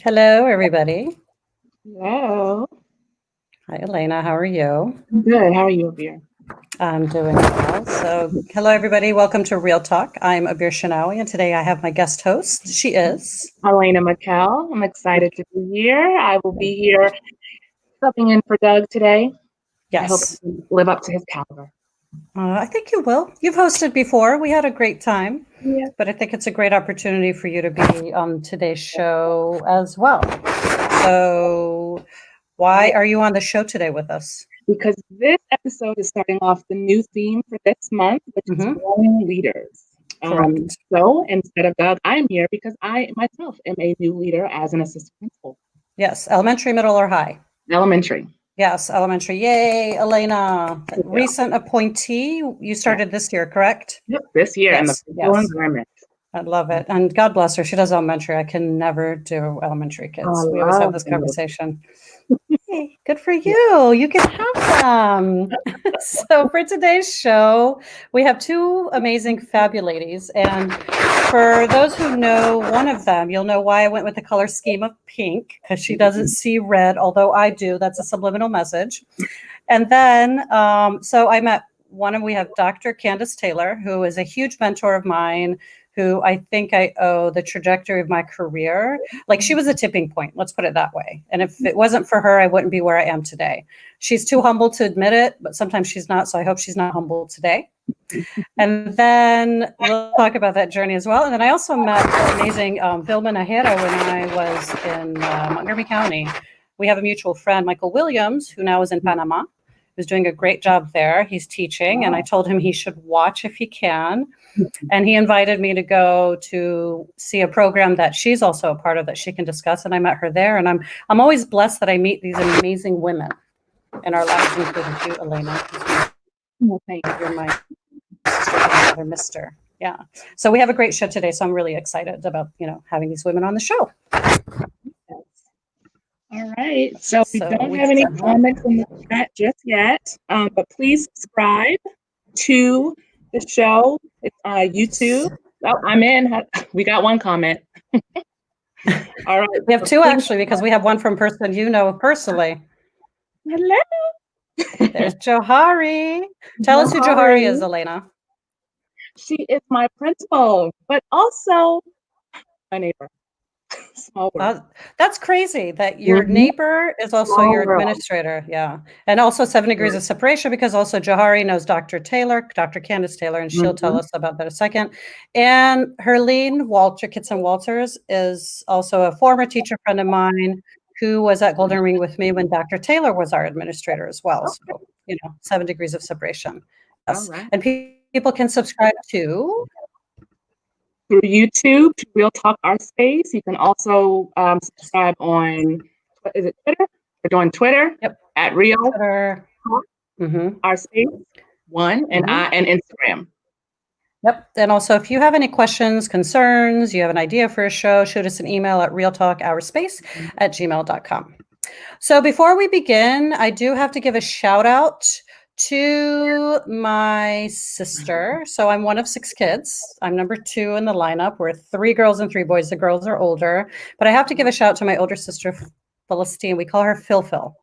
Hello, everybody. Hello. Hi, Elena. How are you? I'm good. How are you, Abir? I'm doing well. So, hello, everybody. Welcome to Real Talk. I'm Abir Shinawi, and today I have my guest host. She is. Elena McCall. I'm excited to be here. I will be here subbing in for Doug today. I hope Yes, I can live up to his caliber. I think you will. You've hosted before. We had a great time, Yeah. but I think it's a great opportunity for you to be on today's show as well. So, why are you on the show today with us? Because this episode is starting off the new theme for this month, which is Hmm. growing leaders. Correct. So instead of Doug, I'm here because I myself am a new leader as an assistant principal. Yes, elementary, middle, or high? Elementary. Yes, elementary. Yay, Elena. Yeah. Recent appointee. You Yeah. started this year, correct? Yep. This year in the Yes, physical yes. environment. I love it. And God bless her. She does elementary. I can never do elementary Oh, I kids. We always have love this the middle school. conversation. Hey, good for you. You can have them. So for today's show, we have two amazing fabuladies. And for those who know one of them, you'll know why I went with the color scheme of pink, because she doesn't see red, although I do. That's a subliminal message. And then, so I met one, and we have Dr. Kandice Taylor, who is a huge mentor of mine, who I think I owe the trajectory of my career. Like, she was a tipping point, let's put it that way. And if it wasn't for her, I wouldn't be where I am today. She's too humble to admit it, but sometimes she's not. So I hope she's not humble today. And then we'll talk about that journey as well. And then I also met the amazing Vilma Najera when I was in Montgomery County. We have a mutual friend, Michael Williams, who now is in Panama, who's doing a great job there. He's teaching, and I told him he should watch if he can. And he invited me to go to see a program that she's also a part of that she can discuss. And I met her there. And I'm always blessed that I meet these amazing women in our lives, including you, Elena. Well, thank You're my sister, another Mister. Yeah. So we have a great show today. So I'm really excited about, having these women on the show. you. All right. So we So don't we have any definitely. comments in the chat just yet, but please subscribe to the show. It's YouTube. Oh, I'm in. We got one comment. All right. We have So two please, actually, because we have one from person you know personally. hello. There's Johari. Tell us who Johari Johari. is, Elena. She is my principal, but also my neighbor. Small world. That's crazy that your Mhm. neighbor is also Small your world. administrator. Yeah. And also 7 degrees of separation, because also Johari knows Dr. Taylor, Dr. Candice Taylor, and she'll tell Mhm. us about that in a second. And Herlene Walter, Kitson Walters, is also a former teacher friend of mine who was at Golden Ring with me when Dr. Taylor was our administrator as well. So, 7 degrees of separation. All Yes. right. And people can subscribe to. Through YouTube to Real Talk Art Space. You can also subscribe on, is it Twitter? We're doing Twitter Yep. at Real Twitter. Talk Mm-hmm. Art Space 1 and Instagram. Yep. And also, if you have any questions, concerns, you have an idea for a show, shoot us an email at realtalkourspace@gmail.com. So before we begin, I do have to give a shout out to my sister. So I'm one of 6 kids. I'm number 2 in the lineup. We're 3 girls and 3 boys. The girls are older, but I have to give a shout out to my older sister, Philistine. We call her Phil.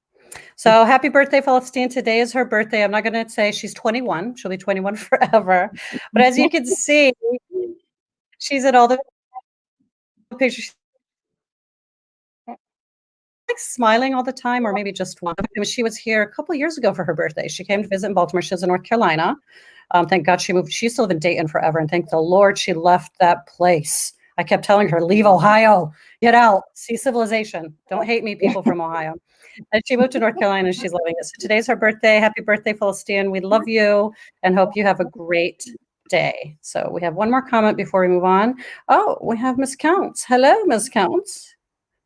So happy birthday, Philistine. Today is her birthday. I'm not going to say she's 21. She'll be 21 forever. But as you can see, she's in all the pictures. Like smiling all the time, or maybe just one. She was here a couple of years ago for her birthday. She came to visit in Baltimore. She was in North Carolina. Thank God she moved. She used to live in Dayton forever, and thank the Lord she left that place. I kept telling her, leave Ohio, get out, see civilization. Don't hate me, people from Ohio. And she moved to North Carolina, and she's loving it. So today's her birthday. Happy birthday, Philistine. We love you and hope you have a great day. So we have one more comment before we move on. Oh, we have Miss Counts. Hello, Miss Counts.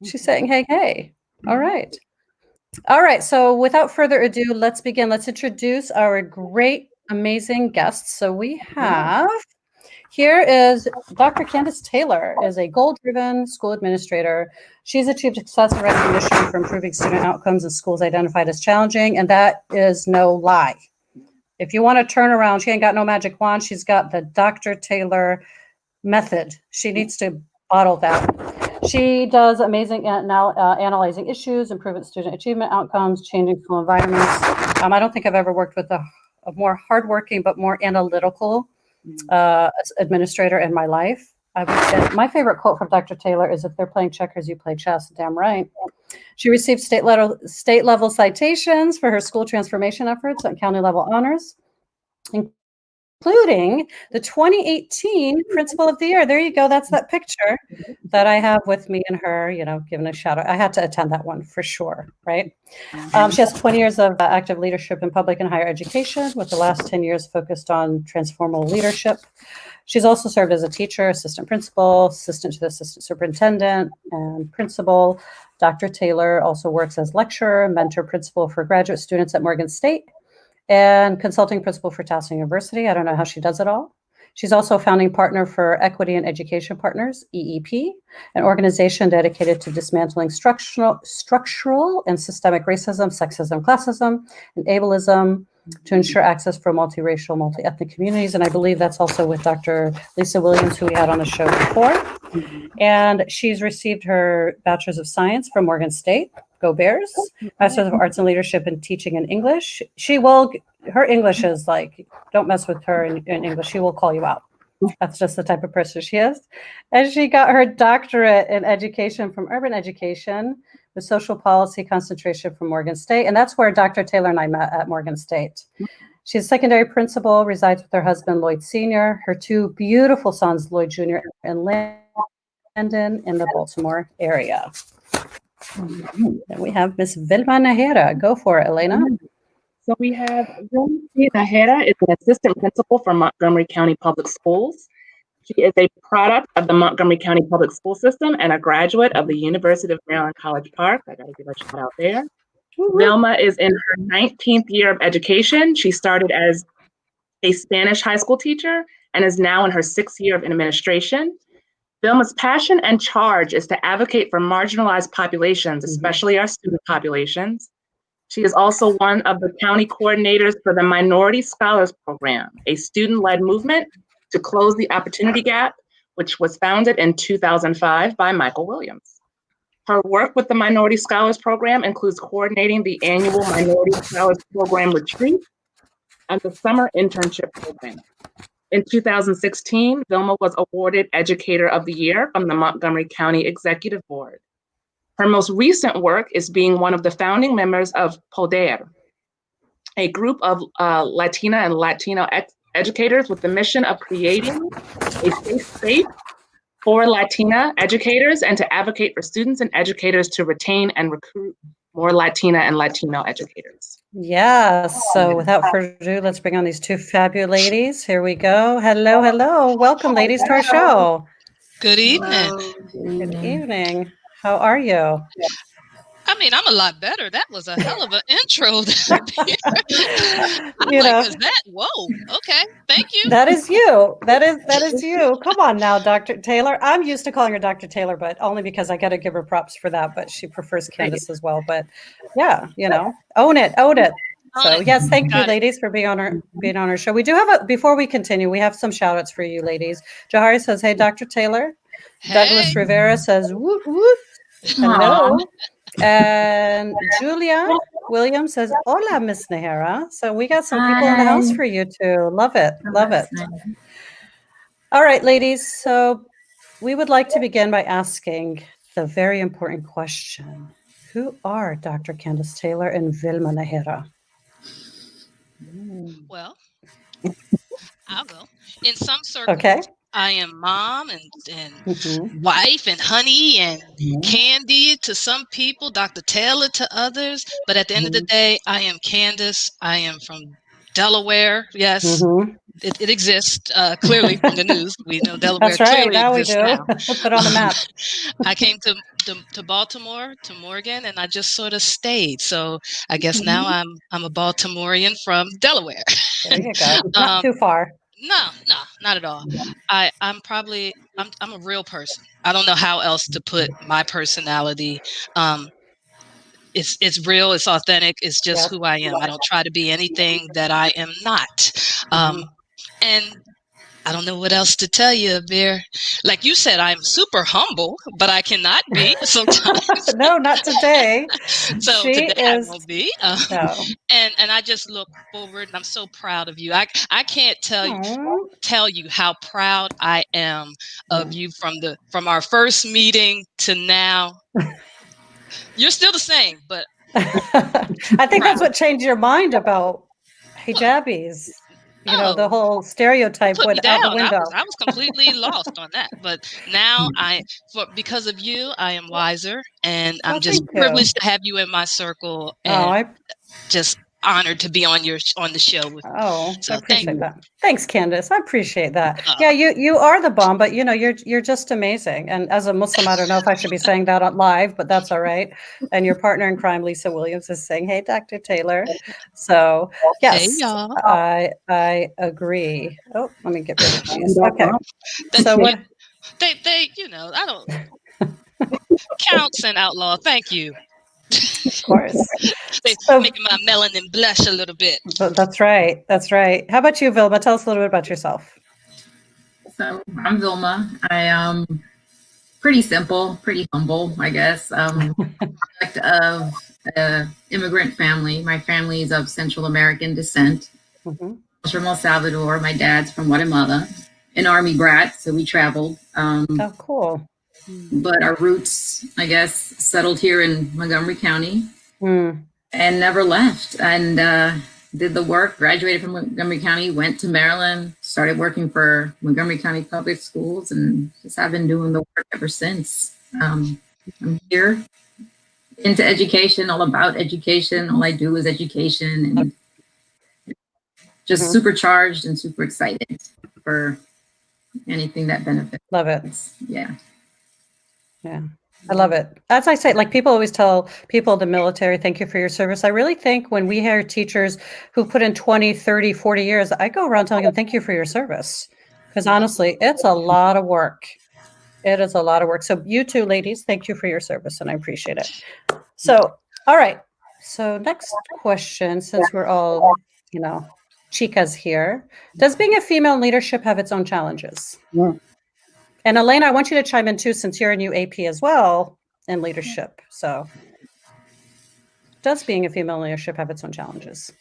She's saying, hey. All right. So without further ado, let's begin. Let's introduce our great, amazing guests. So we have, here is Dr. Kandice Taylor, is a goal-driven school administrator. She's achieved success and recognition for improving student outcomes in schools identified as challenging, and that is no lie. If you want to turn around, she ain't got no magic wand. She's got the Dr. Taylor method. She needs to bottle that. She does amazing at now analyzing issues, improving student achievement outcomes, changing school environments. I don't think I've ever worked with a more hardworking but more analytical administrator in my life. My favorite quote from Dr. Taylor is, "If they're playing checkers, you play chess." Damn right. She received state level citations for her school transformation efforts and county level honors, including the 2018 Principal of the Year. There you go. That's that picture that I have with me and her, giving a shout out. I had to attend that one for sure, right? She has 20 years of active leadership in public and higher education, with the last 10 years focused on transformational leadership. She's also served as a teacher, assistant principal, assistant to the assistant superintendent, and principal. Dr. Taylor also works as lecturer, mentor principal for graduate students at Morgan State, and consulting principal for Towson University. I don't know how she does it all. She's also a founding partner for Equity and Education Partners, EEP, an organization dedicated to dismantling structural and systemic racism, sexism, classism, and ableism to ensure access for multiracial, multi-ethnic communities. And I believe that's also with Dr. Lisa Williams, who we had on the show before. And she's received her Bachelor's of Science from Morgan State. Go Bears. Master's of Arts and Leadership in Teaching in English. Her English is like, don't mess with her in English. She will call you out. That's just the type of person she is. And she got her doctorate in education from Urban Education with social policy concentration from Morgan State. And that's where Dr. Taylor and I met, at Morgan State. She's a secondary principal, resides with her husband, Lloyd Sr., her two beautiful sons, Lloyd Jr. and Landon, in the Baltimore area. And we have Miss Vilma Najera. Go for it, Elena. So we have Vilma Najera is an assistant principal for Montgomery County Public Schools. She is a product of the Montgomery County Public School System and a graduate of the University of Maryland College Park. I gotta give a shout out there. Vilma is in her 19th year of education. She started as a Spanish high school teacher and is now in her 6th year of administration. Vilma's passion and charge is to advocate for marginalized populations, especially our student populations. She is also one of the county coordinators for the Minority Scholars Program, a student-led movement to close the opportunity gap, which was founded in 2005 by Michael Williams. Her work with the Minority Scholars Program includes coordinating the annual Minority Scholars Program retreat and the summer internship program. In 2016, Vilma was awarded Educator of the Year from the Montgomery County Executive Board. Her most recent work is being one of the founding members of Poder, a group of Latina and Latino educators with the mission of creating a safe space for Latina educators and to advocate for students and educators to retain and recruit more Latina and Latino educators. Yes. So without further ado, let's bring on these two fabulous ladies. Here we go. Hello, hello. Welcome, ladies, to our show. Good evening. Good evening. How are you? I mean, I'm a lot better. That was a hell of an intro. Is that? Whoa. Okay. Thank you. That is you. That is you. Come on now, Dr. Taylor. I'm used to calling her Dr. Taylor, but only because I got to give her props for that. But she prefers Kandice as well. But yeah, own it. So yes, thank you, ladies, for being on our show. We do have before we continue, we have some shout outs for you, ladies. Jahari says, "Hey, Dr. Taylor." Hey. Douglas Rivera says, "Woot woot." Hello. And Julia Williams says, "Hola, Miss Najera." So we got some people in the house for you too. Love it. Love it. All right, ladies. So we would like to begin by asking the very important question. Who are Dr. Kandice Taylor and Vilma Najera? Well, I'll go. In some circles, I am mom and wife and honey and candy to some people, Dr. Taylor to others. But at the end of the day, I am Kandice. I am from Delaware. Yes, it exists clearly from the news. We know Delaware clearly exists now. Put on the map. I came to Baltimore, to Morgan, and I just sort of stayed. So I guess now I'm a Baltimorean from Delaware. There you go. Not too far. No, not at all. I'm a real person. I don't know how else to put my personality. It's real. It's authentic. It's just who I am. I don't try to be anything that I am not. And I don't know what else to tell you, Bear. Like you said, I'm super humble, but I cannot be sometimes. No, not today. So She today I is. won't be. No. And I just look forward, and I'm so proud of you. I can't tell you how proud I am of you from our first meeting to now. You're still the same, but I think that's what changed your mind about hijabis. You know, the whole stereotype put me went out the down. window. I was completely lost on that. But now because of you, I am wiser, and I'm just Thank you. privileged to have you in my circle, and just honored to be on the show with you. So I appreciate that. Thanks, Kandice. I appreciate that. Yeah, you are the bomb, but you're just amazing. And as a Muslim, I don't know if I should be saying that on live, but that's all right. And your partner in crime, Lisa Williams, is saying, "Hey, Dr. Taylor." So yes, hey, y'all. I agree. Oh, let me get rid of these. Okay. So what? They I don't counts and outlaw. Thank you. Of course. They making my melanin blush a little bit. That's right. That's right. How about you, Vilma? Tell us a little bit about yourself. So I'm Vilma. I am pretty simple, pretty humble, I guess. Product of an immigrant family. My family is of Central American descent. Mm-hmm. I was from El Salvador. My dad's from Guatemala. An Army brat, so we traveled. Oh, cool. But our roots, I guess, settled here in Montgomery County and never left. And did the work, graduated from Montgomery County, went to Maryland, started working for Montgomery County Public Schools, and just have been doing the work ever since. I'm here into education, all about education. All I do is education, and just supercharged and super excited for anything that benefits. Love it. Yeah. Yeah. I love it. As I say, like people always tell people in the military, thank you for your service. I really think when we hear teachers who put in 20, 30, 40 years, I go around telling them, thank you for your service. Because honestly, it's a lot of work. It is a lot of work. So you two ladies, thank you for your service and I appreciate it. So, all right. So next question, since we're all, chicas here, does being a female in leadership have its own challenges? Yeah. And Elena, I want you to chime in too, since you're a new AP as well in leadership. So does being a female in leadership have its own challenges?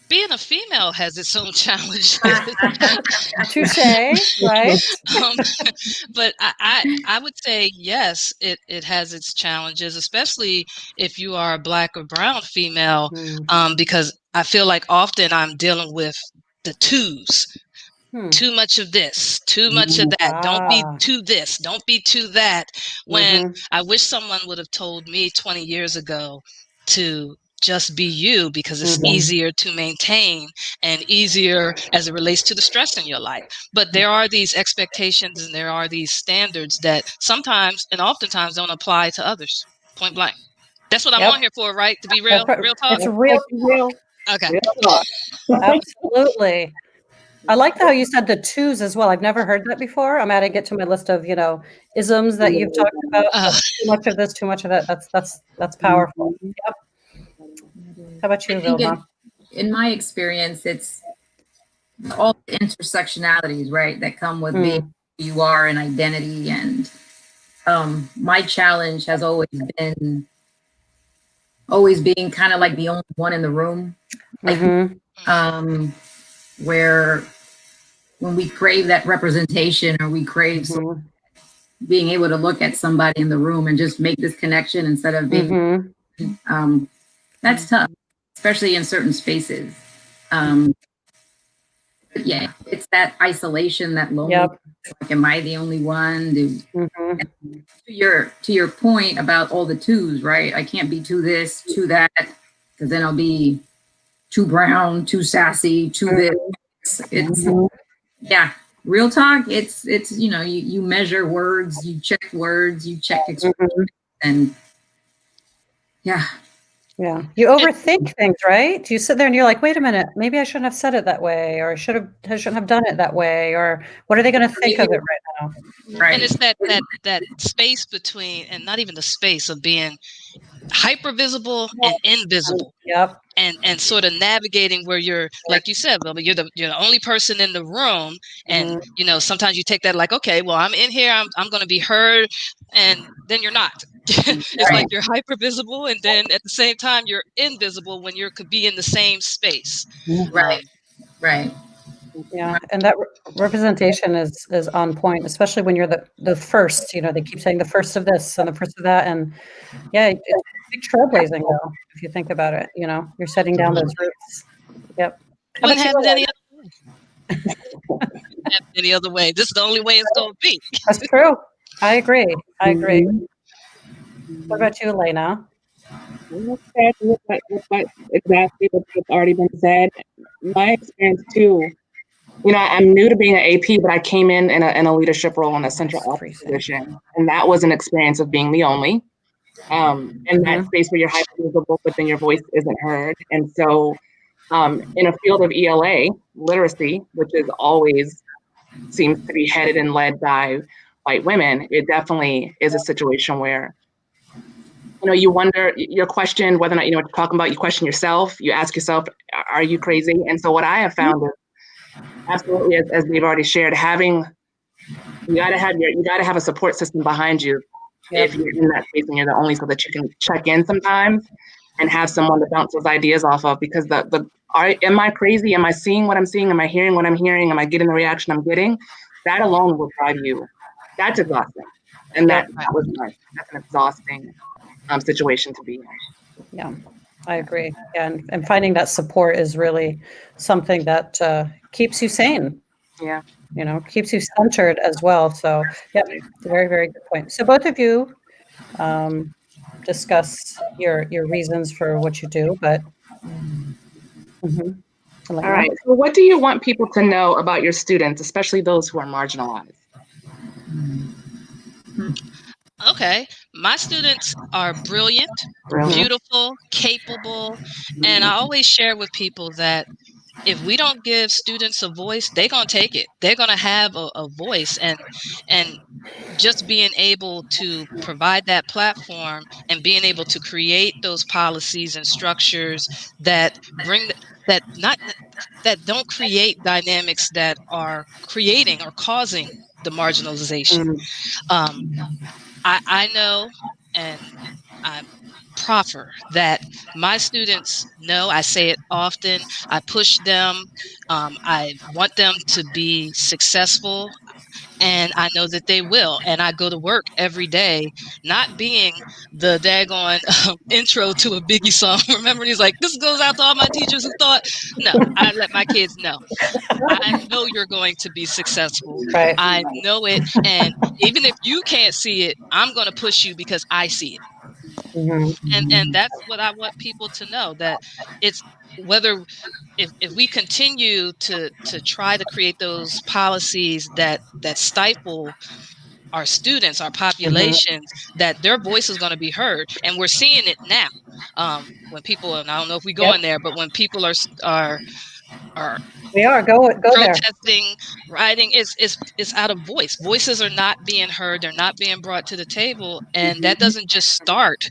Being a female has its own challenges. Touche, right? But I would say, yes, it has its challenges, especially if you are a Black or brown female, because I feel like often I'm dealing with the twos. Too much of this, too much of that. Don't be too this, don't be too that. When I wish someone would have told me 20 years ago to just be you, because it's easier to maintain and easier as it relates to the stress in your life. But there are these expectations and there are these standards that sometimes and oftentimes don't apply to others. Point blank. That's what I'm on here for, right? To be real, real talk. It's real. Okay. Absolutely. I like how you said the twos as well. I've never heard that before. I'm adding it to my list of, isms that you've talked about. Too much of this, too much of that. That's powerful. Yep. How about you, Vilma? In my experience, it's all the intersectionalities, right, that come with being who you are and identity. And my challenge has always being kind of like the only one in the room. Like, where when we crave that representation or we crave being able to look at somebody in the room and just make this connection instead of being, that's tough, especially in certain spaces. But yeah, it's that isolation, that loneliness. Like, am I the only one? To your point about all the twos, right? I can't be too this, too that, because then I'll be too brown, too sassy, too this. It's real talk. It's you measure words, you check words, you check expressions, and Yeah. You overthink things, right? You sit there and you're like, wait a minute, maybe I shouldn't have said it that way, or I shouldn't have done it that way, or what are they going to think of it right now? Right. And it's that space between, and not even the space of being hyper visible and invisible. Yep. And sort of navigating where you're, like you said, Vilma, you're the only person in the room, and sometimes you take that like, okay, well, I'm in here, I'm going to be heard, and then you're not. It's like you're hyper visible, and then at the same time you're invisible when you could be in the same space. Right. Right. Yeah, and that representation is on point, especially when you're the first. They keep saying the first of this and the first of that, and yeah, it's big trailblazing though. If you think about it, you're setting down those roots. Yep. Wouldn't have it any other way. Any other way. This is the only way it's going to be. That's true. I agree. What about you, Elena? With exactly what's already been said. My experience too. I'm new to being an AP, but I came in a leadership role in a central office position, and that was an experience of being the only. In that space where you're hyper visible, but then your voice isn't heard. And so, in a field of ELA literacy, which is always seems to be headed and led by white women, it definitely is a situation where you wonder, you're questioned whether or not you know what you're talking about. You question yourself. You ask yourself, are you crazy? And so what I have found is absolutely, as we've already shared, you got to have a support system behind you. Yep. If you're in that space and you're the only, so that you can check in sometimes and have someone to bounce those ideas off of. Because am I crazy? Am I seeing what I'm seeing? Am I hearing what I'm hearing? Am I getting the reaction I'm getting? That alone will drive you. That's exhausting, and that's an exhausting situation to be in. Yeah, I agree. And finding that support is really something that keeps you sane. Yeah. Keeps you centered as well. So, yeah, very, very good point. So both of you discuss your reasons for what you do, but. All right. So what do you want people to know about your students, especially those who are marginalized? Okay. My students are brilliant, beautiful, capable, and I always share with people that if we don't give students a voice, they're going to take it. They're going to have a voice, and just being able to provide that platform and being able to create those policies and structures that that don't create dynamics that are creating or causing the marginalization. I know, and I proffer that my students know. I say it often. I push them. I want them to be successful, and I know that they will. And I go to work every day, not being the daggone intro to a Biggie song. Remember, he's like, this goes out to all my teachers who thought. No, I let my kids know. I know you're going to be successful. Right. I know it. And even if you can't see it, I'm going to push you because I see it. And that's what I want people to know, that it's whether if we continue to try to create those policies that stifle our students, our populations, that their voice is going to be heard. And we're seeing it now. When people, and I don't know if we go in there, but when people are we are go protesting, there. rioting, it's out of voice. Voices are not being heard. They're not being brought to the table. And that doesn't just start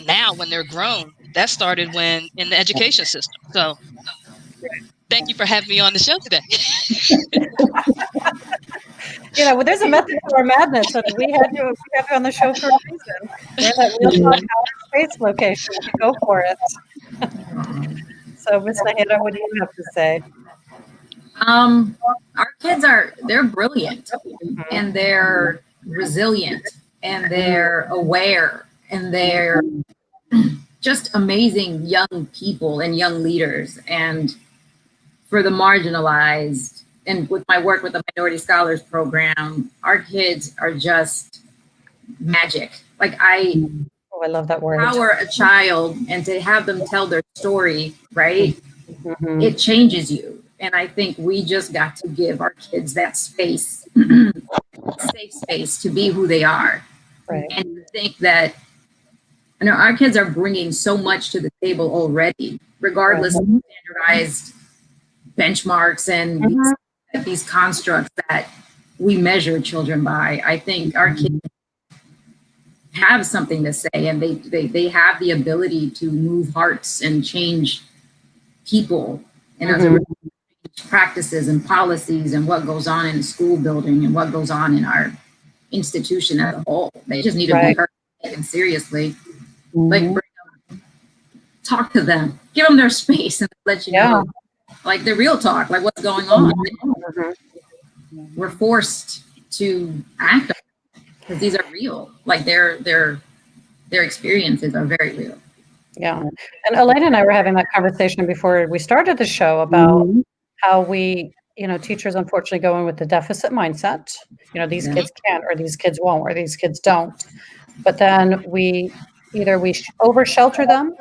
now when they're grown. That started when in the education system. So thank you for having me on the show today. Well, there's a method to our madness, and we have you on the show for a reason. We're in that real talk outer space location. Go for it. So, Ms. Najera, what do you have to say? Our kids they're brilliant, and they're resilient, and they're aware, and they're just amazing young people and young leaders. And for the marginalized, and with my work with the Minority Scholars Program, our kids are just magic. Like I love that word. Empower a child, and to have them tell their story, right? It changes you. And I think we just got to give our kids that space, safe space to be who they are. Right. And I think that know our kids are bringing so much to the table already, regardless of standardized benchmarks and these constructs that we measure children by. I think our kids have something to say, and they have the ability to move hearts and change people and other practices and policies and what goes on in the school building and what goes on in our institution as a whole. They just need to be heard and taken seriously. Like, talk to them, give them their space, and let you know, like, the real talk, like what's going on. We're forced to act because these are real. Like their experiences are very real. Yeah. And Elena and I were having that conversation before we started the show about how we, teachers unfortunately go in with the deficit mindset. These kids can't, or these kids won't, or these kids don't. But then we over shelter them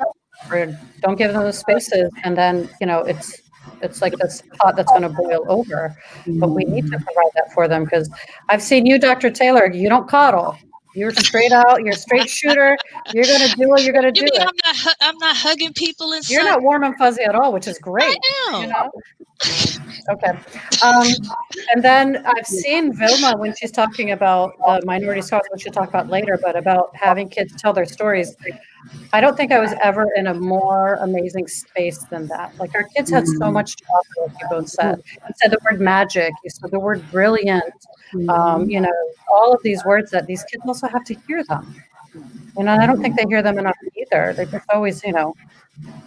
or don't give them the spaces. And then, it's like this pot that's going to boil over. But we need to provide that for them, because I've seen you, Dr. Taylor, you don't coddle. You're straight out. You're a straight shooter. You're going to do what you're going to do. I'm not hugging people inside. You're not warm and fuzzy at all, which is great. I am. Okay. And then I've seen Vilma when she's talking about the minority stars, which she'll talk about later, but about having kids tell their stories. I don't think I was ever in a more amazing space than that. Like, our kids had so much to offer, like you both said. You said the word magic. You said the word brilliant. All of these words that these kids also have to hear them. And I don't think they hear them enough either. They're just always,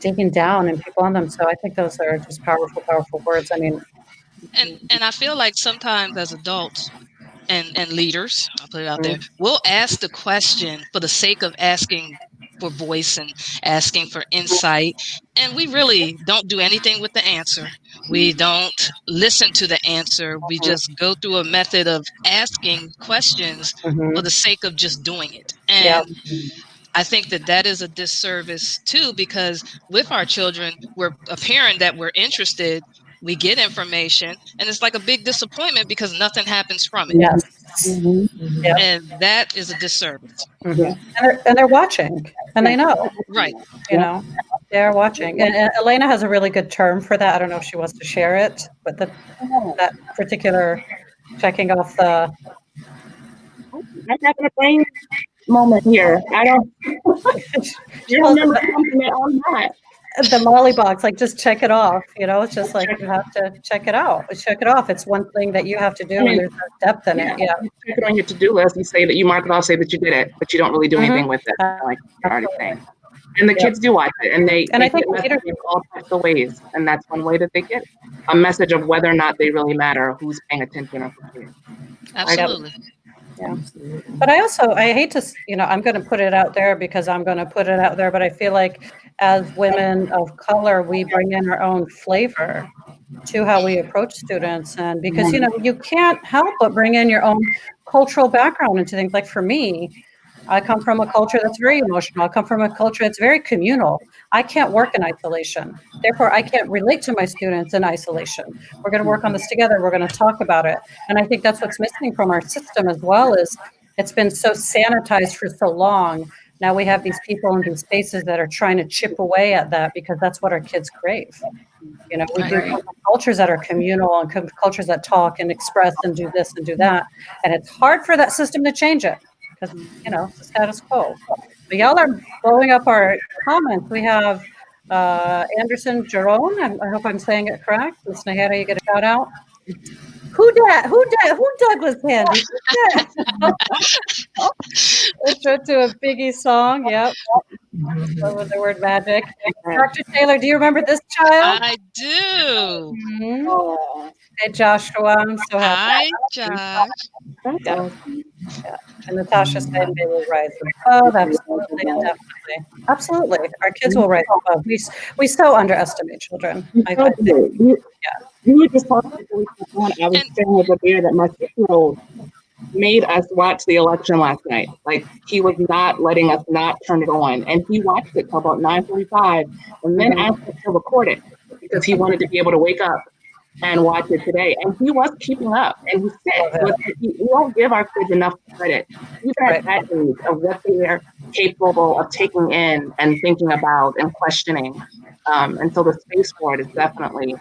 digging down and people on them. So I think those are just powerful, powerful words. I mean, and I feel like sometimes as adults and leaders, I'll put it out there, we'll ask the question for the sake of asking for voice and asking for insight, and we really don't do anything with the answer. We don't listen to the answer. We just go through a method of asking questions for the sake of just doing it. And I think that is a disservice too, because with our children, we're apparent that we're interested. We get information, and it's like a big disappointment because nothing happens from it. Yes. And that is a disservice. And they're watching, and they know. Right. They're watching. And Elena has a really good term for that. I don't know if she wants to share it, but that particular checking off the... I'm having a brain moment here. I don't... You remember something that I'm not. The Molly box, like, just check it off. It's just like you have to check it out. Check it off. It's one thing that you have to do, and there's no depth in it. Yeah. You check it on your to-do list. You say that you mark it off, say that you did it, but you don't really do anything with it. Like you're already saying. And the kids do watch it, and they I think get messages all types of ways, and that's one way that they get a message of whether or not they really matter, or who's paying attention, or who's... Absolutely. Yeah. But I hate to, I'm going to put it out there because I'm going to put it out there, but I feel like as women of color, we bring in our own flavor to how we approach students. And because, you can't help but bring in your own cultural background into things. Like, for me, I come from a culture that's very emotional. I come from a culture that's very communal. I can't work in isolation. Therefore, I can't relate to my students in isolation. We're going to work on this together. We're going to talk about it. And I think that's what's missing from our system as well, is it's been so sanitized for so long. Now we have these people in these spaces that are trying to chip away at that, because that's what our kids crave. We do cultures that are communal and cultures that talk and express and do this and do that. And it's hard for that system to change it, because, it's the status quo. But y'all are blowing up our comments. We have Anderson Jerome. I hope I'm saying it correct. Ms. Najera, you get a shout out. Who Douglas Candy? Intro to a Biggie song. Yep. With the word magic. Dr. Taylor, do you remember this child? I do. Hey, Joshua. I'm so happy. Hi, Josh. Yeah. And Natasha said they will rise above. Absolutely and definitely. Absolutely. Our kids will rise above. We so underestimate children. We were just talking before we came on. I was saying with the beer that my 6-year-old made us watch the election last night. Like, he was not letting us not turn it on. And he watched it till about 9:45 and then asked us to record it because he wanted to be able to wake up and watch it today. And he was keeping up. And he's 6. We don't give our kids enough credit, even at that age, of what they're capable of taking in and thinking about and questioning. And so the space for it is definitely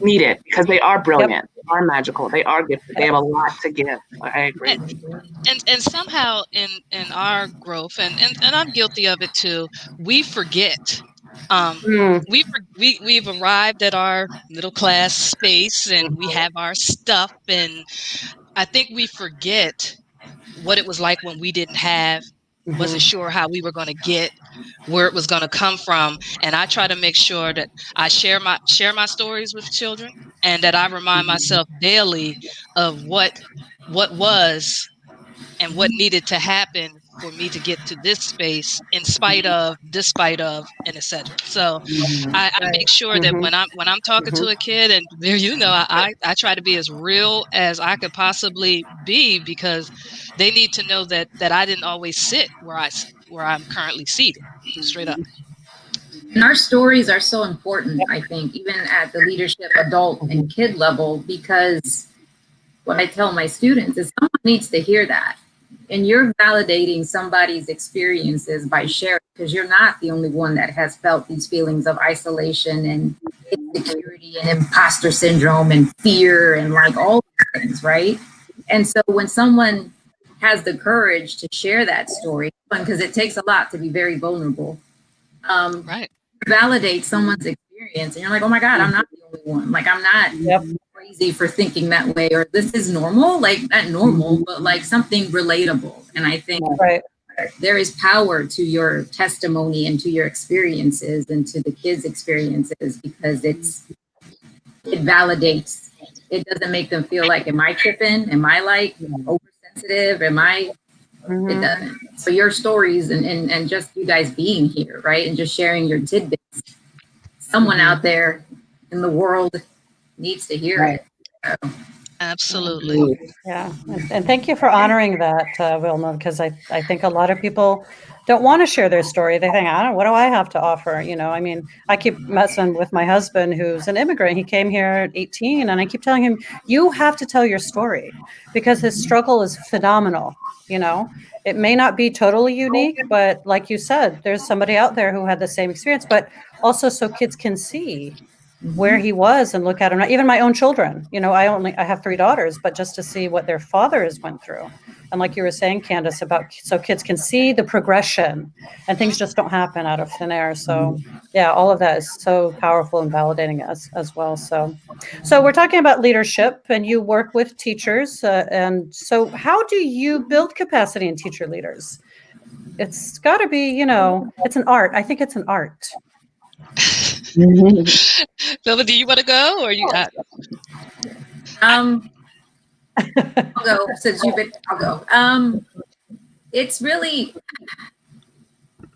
needed because they are brilliant, they are magical, they are gifted, they have a lot to give. I agree. And somehow in our growth, and I'm guilty of it too, we forget. We've arrived at our middle class space and we have our stuff, and I think we forget what it was like when we didn't have, wasn't sure how we were going to get, where it was going to come from. And I try to make sure that I share my stories with children, and that I remind myself daily of what was and what needed to happen for me to get to this space, in spite of, despite of, and etc. So I make sure that when I'm talking to a kid, and I try to be as real as I could possibly be, because they need to know that I didn't always sit where I'm currently seated. Straight up. And our stories are so important, I think, even at the leadership adult and kid level, because what I tell my students is someone needs to hear that. And you're validating somebody's experiences by sharing, because you're not the only one that has felt these feelings of isolation and insecurity and imposter syndrome and fear and like all these things, right? And so when someone has the courage to share that story, because it takes a lot to be very vulnerable, Right. validate someone's experience, and you're like, oh my God, I'm not the only one. Like, I'm not crazy for thinking that way, or this is normal, like not normal, but like something relatable. And I think there is power to your testimony and to your experiences and to the kids' experiences, because it validates. It doesn't make them feel like, am I tripping? Am I like oversensitive? Am I? It doesn't. So your stories and just you guys being here, right? And just sharing your tidbits. Someone out there in the world needs to hear it. So. Absolutely. Yeah. And thank you for honoring that, Vilma, because I think a lot of people don't want to share their story. They think, what do I have to offer? I mean, I keep messing with my husband, who's an immigrant. He came here at 18, and I keep telling him, you have to tell your story, because his struggle is phenomenal. It may not be totally unique, but like you said, there's somebody out there who had the same experience, but also so kids can see where he was and look at him. Even my own children, I have 3 daughters, but just to see what their fathers went through. And like you were saying, Kandice, about so kids can see the progression, and things just don't happen out of thin air. So yeah, all of that is so powerful and validating us as well. So we're talking about leadership, and you work with teachers. And so how do you build capacity in teacher leaders? It's got to be, it's an art. I think it's an art. Vilma, do you want to go, or you? I'll go, since you've been. I'll go. It's really,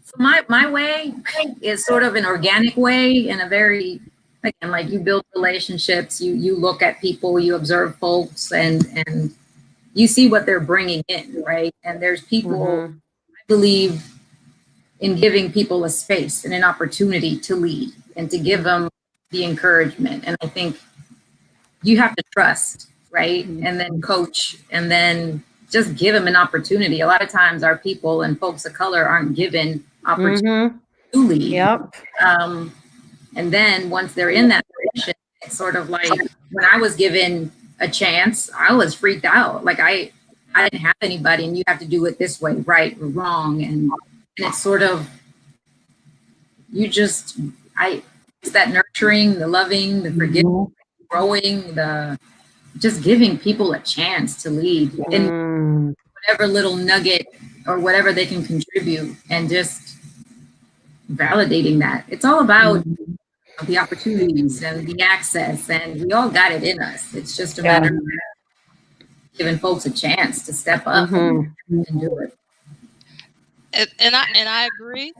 so my way is sort of an organic way, and a very, again, like, you build relationships, you look at people, you observe folks, and you see what they're bringing in, right? And there's people, I believe in giving people a space and an opportunity to lead and to give them the encouragement. And I think you have to trust, right? And then coach, and then just give them an opportunity. A lot of times our people and folks of color aren't given opportunity to lead. And then once they're in that position, it's sort of like, when I was given a chance, I was freaked out. Like, I didn't have anybody, and you have to do it this way, right or wrong. And it's sort of, it's that nurturing, the loving, the forgiving, growing, the just giving people a chance to lead in whatever little nugget or whatever they can contribute, and just validating that. It's all about the opportunities and the access, and we all got it in us. It's just a matter of giving folks a chance to step up and do it. And I agree.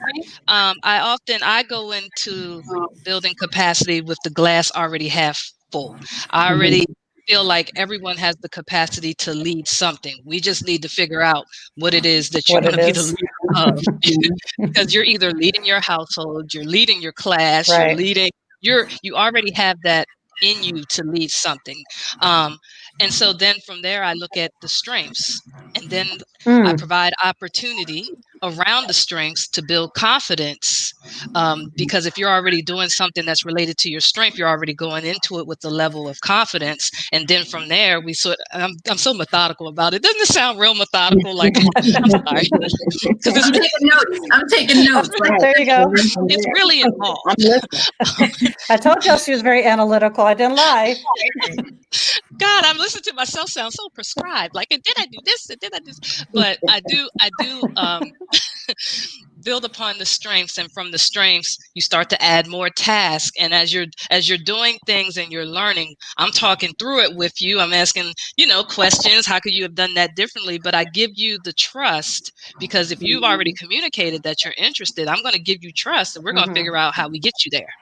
I go into building capacity with the glass already half full. I already feel like everyone has the capacity to lead something. We just need to figure out what it is that you're going to be the leader of. Because you're either leading your household, you're leading your class, you're leading. You already have that in you to lead something. And so then from there, I look at the strengths, and then I provide opportunity around the strengths to build confidence. Because if you're already doing something that's related to your strength, you're already going into it with a level of confidence. And then from there, I'm so methodical about it. Doesn't it sound real methodical? Like, I'm sorry. I'm taking notes. There you go. It's really involved. I told you she was very analytical. I didn't lie. God, I'm listening to myself sound so prescribed. Like, and did I do this? And did I do this? But I do build upon the strengths, and from the strengths, you start to add more tasks. And as you're doing things and you're learning, I'm talking through it with you. I'm asking, questions. How could you have done that differently? But I give you the trust, because if you've already communicated that you're interested, I'm going to give you trust, and we're going to figure out how we get you there.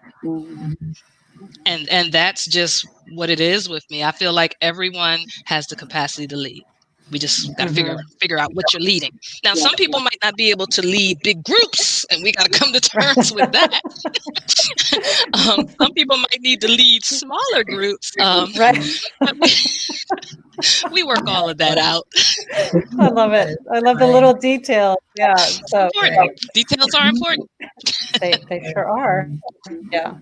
And that's just what it is with me. I feel like everyone has the capacity to lead. We just got to figure out what you're leading. Now, some people might not be able to lead big groups, and we got to come to terms with that. Some people might need to lead smaller groups. But we work all of that out. I love it. I love the little details. Yeah. So details are important. They sure are. Yeah.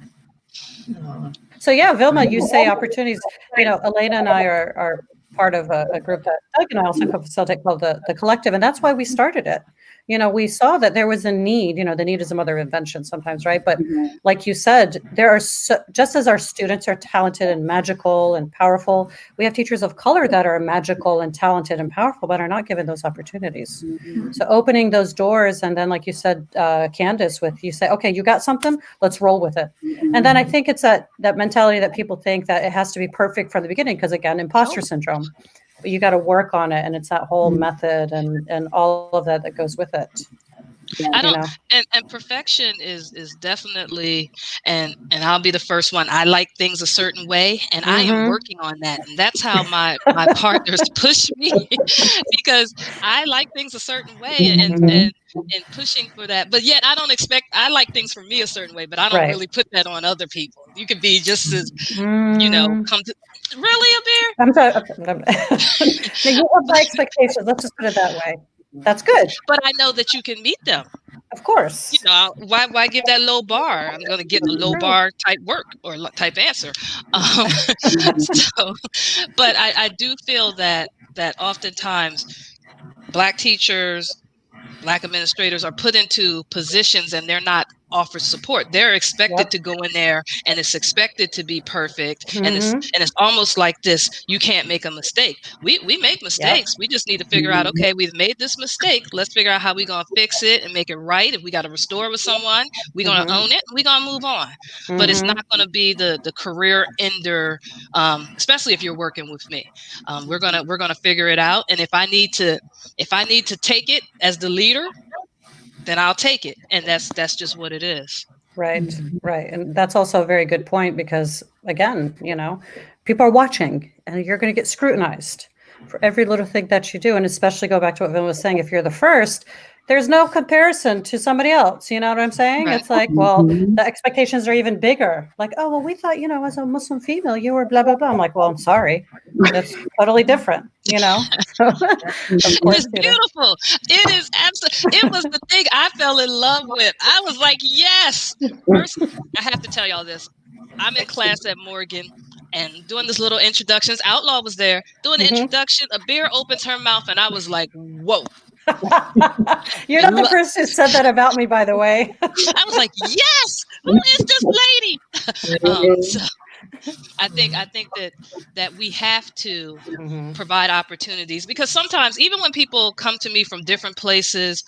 So yeah, Vilma, you say opportunities. Elena and I are part of a group that Doug and I also co-facilitate called the Collective, and that's why we started it. We saw that there was a need. The need is a mother of invention sometimes, right? But like you said, there are just as our students are talented and magical and powerful, we have teachers of color that are magical and talented and powerful, but are not given those opportunities. So opening those doors, and then like you said, Kandice, you say, okay, you got something, let's roll with it. And then I think it's that mentality that people think that it has to be perfect from the beginning, because again, imposter syndrome. But you got to work on it, and it's that whole method and all of that goes with it. I don't, and perfection is definitely, and I'll be the first one. I like things a certain way, and I am working on that, and that's how my partners push me, because I like things a certain way, and pushing for that. But yet I like things for me a certain way, but I don't really put that on other people. You could be just as come to. Really, Abir? I'm sorry. You have my expectations. Let's just put it that way. That's good. But I know that you can meet them. Of course. Why give that low bar? I'm going to get a low bar type work or type answer. But I do feel that oftentimes Black teachers, Black administrators are put into positions and they're not offered support. They're expected to go in there, and it's expected to be perfect. And it's almost like this, you can't make a mistake. We make mistakes. We just need to figure out, okay, we've made this mistake. Let's figure out how we're going to fix it and make it right. If we got to restore with someone, we're going to own it. We're going to move on. But it's not going to be the career ender, especially if you're working with me. We're going to figure it out. And if I need to take it as the leader, then I'll take it. And that's just what it is. Right. And that's also a very good point, because again, people are watching, and you're going to get scrutinized for every little thing that you do. And especially go back to what Vilma was saying, if you're the first, there's no comparison to somebody else. You know what I'm saying? Right. It's like, well, the expectations are even bigger. Like, oh, well, we thought, as a Muslim female, you were blah, blah, blah. I'm like, well, I'm sorry. That's totally different, It's beautiful. It is absolutely. It was the thing I fell in love with. I was like, yes. First, I have to tell y'all this. I'm in class at Morgan and doing this little introductions. Outlaw was there doing the introduction. Abir opens her mouth, and I was like, whoa. You're not the first who said that about me, by the way. I was like, yes, who is this lady? So I think that we have to provide opportunities, because sometimes, even when people come to me from different places,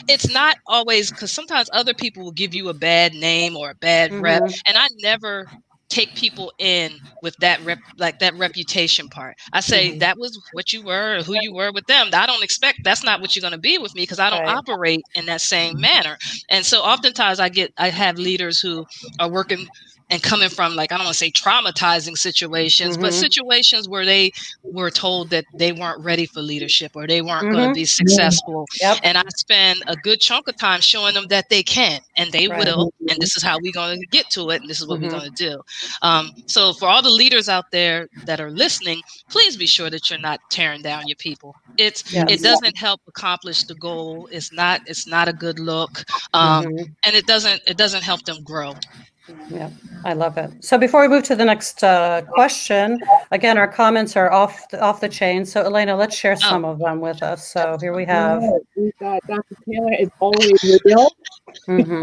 it's not always, because sometimes other people will give you a bad name or a bad rep, and I never take people in with that that reputation part. I say that was what you were, or who you were with them. I don't expect that's not what you're going to be with me, because I don't operate in that same manner. And so oftentimes I have leaders who are working and coming from, like, I don't want to say traumatizing situations, but situations where they were told that they weren't ready for leadership or they weren't going to be successful. And I spend a good chunk of time showing them that they can and they will. And this is how we're going to get to it. And this is what we're going to do. So for all the leaders out there that are listening, please be sure that you're not tearing down your people. It doesn't help accomplish the goal. It's not a good look. And it doesn't help them grow. Yeah, I love it. So before we move to the next question, again, our comments are off the chain. So Elena, let's share some of them with us. So here we have. We got Dr. Taylor is always real. Okay.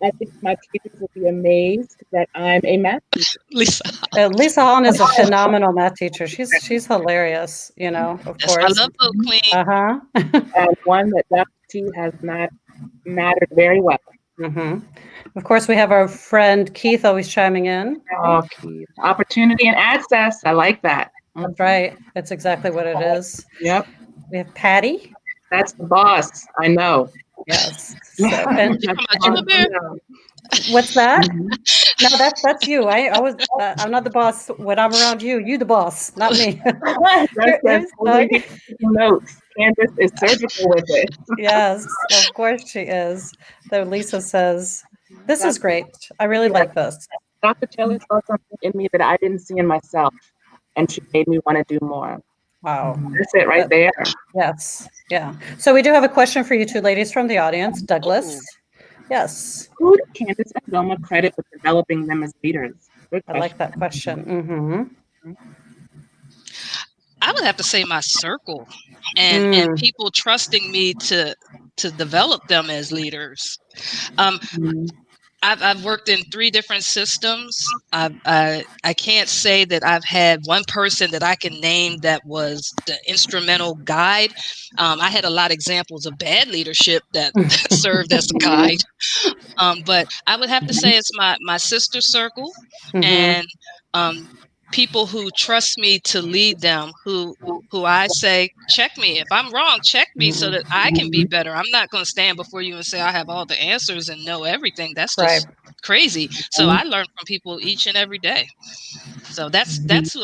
I think my teachers will be amazed that I'm a math teacher. Lisa Hahn is a phenomenal math teacher. She's hilarious, you know, of course. I love book queen. And one that Dr. T has not mattered very well. Of course, we have our friend Keith always chiming in. Oh, Keith. Opportunity and access. I like that. That's right. That's exactly what it is. Yep. We have Patty. That's the boss. I know. Yes. So, and, what's that? No, that's you. I'm not the boss when I'm around you. You the boss, not me. Notes. Kandice is surgical with it. Yes, of course she is. Though Lisa says, this is great. I really like this. Dr. Taylor saw something in me that I didn't see in myself, and she made me want to do more. Wow. That's it right there. Yes. Yeah. So we do have a question for you two ladies from the audience. Douglas. Yes. Who did Kandice and Vilma credit with developing them as leaders? I like that question. I would have to say my circle and people trusting me to develop them as leaders. I've worked in 3 different systems. I can't say that I've had one person that I can name that was the instrumental guide. I had a lot of examples of bad leadership that served as a guide. But I would have to say it's my sister circle and people who trust me to lead them, who I say, check me. If I'm wrong, check me so that I can be better. I'm not going to stand before you and say I have all the answers and know everything. That's just crazy. So I learn from people each and every day. So that's who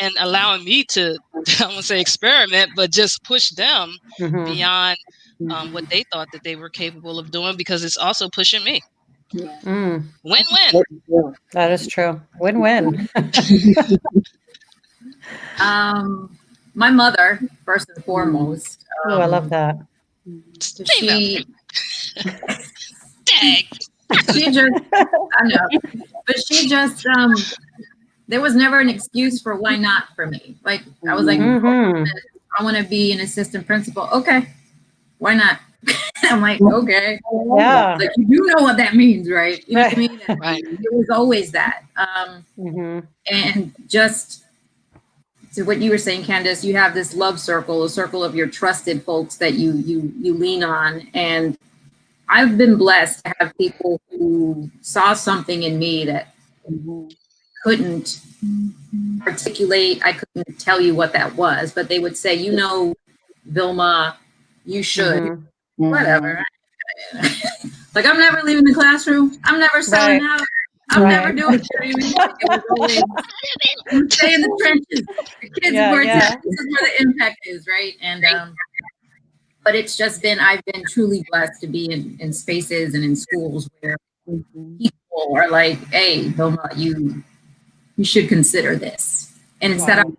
and allowing me to, I won't say experiment, but just push them beyond what they thought that they were capable of doing, because it's also pushing me. Win-win. That is true. Win-win. My mother, first and foremost. Oh, I love that. She just, I know, but she just, there was never an excuse for why not for me. Like, I was like, I want to be an assistant principal. Okay, why not? I'm like, okay. Yeah. Like, you know what that means, right? You know what I mean? Right. It was always that. And just to what you were saying, Kandice, you have this love circle, a circle of your trusted folks that you lean on. And I've been blessed to have people who saw something in me that couldn't articulate. I couldn't tell you what that was, but they would say, you know, Vilma, you should. Whatever. Like, I'm never leaving the classroom. I'm never selling out. I'm never doing it. It was always stay in the trenches. The kids where it's at. This is where the impact is, right? And but it's just been, I've been truly blessed to be in spaces and in schools where people are like, hey, Vilma, you should consider this. And instead of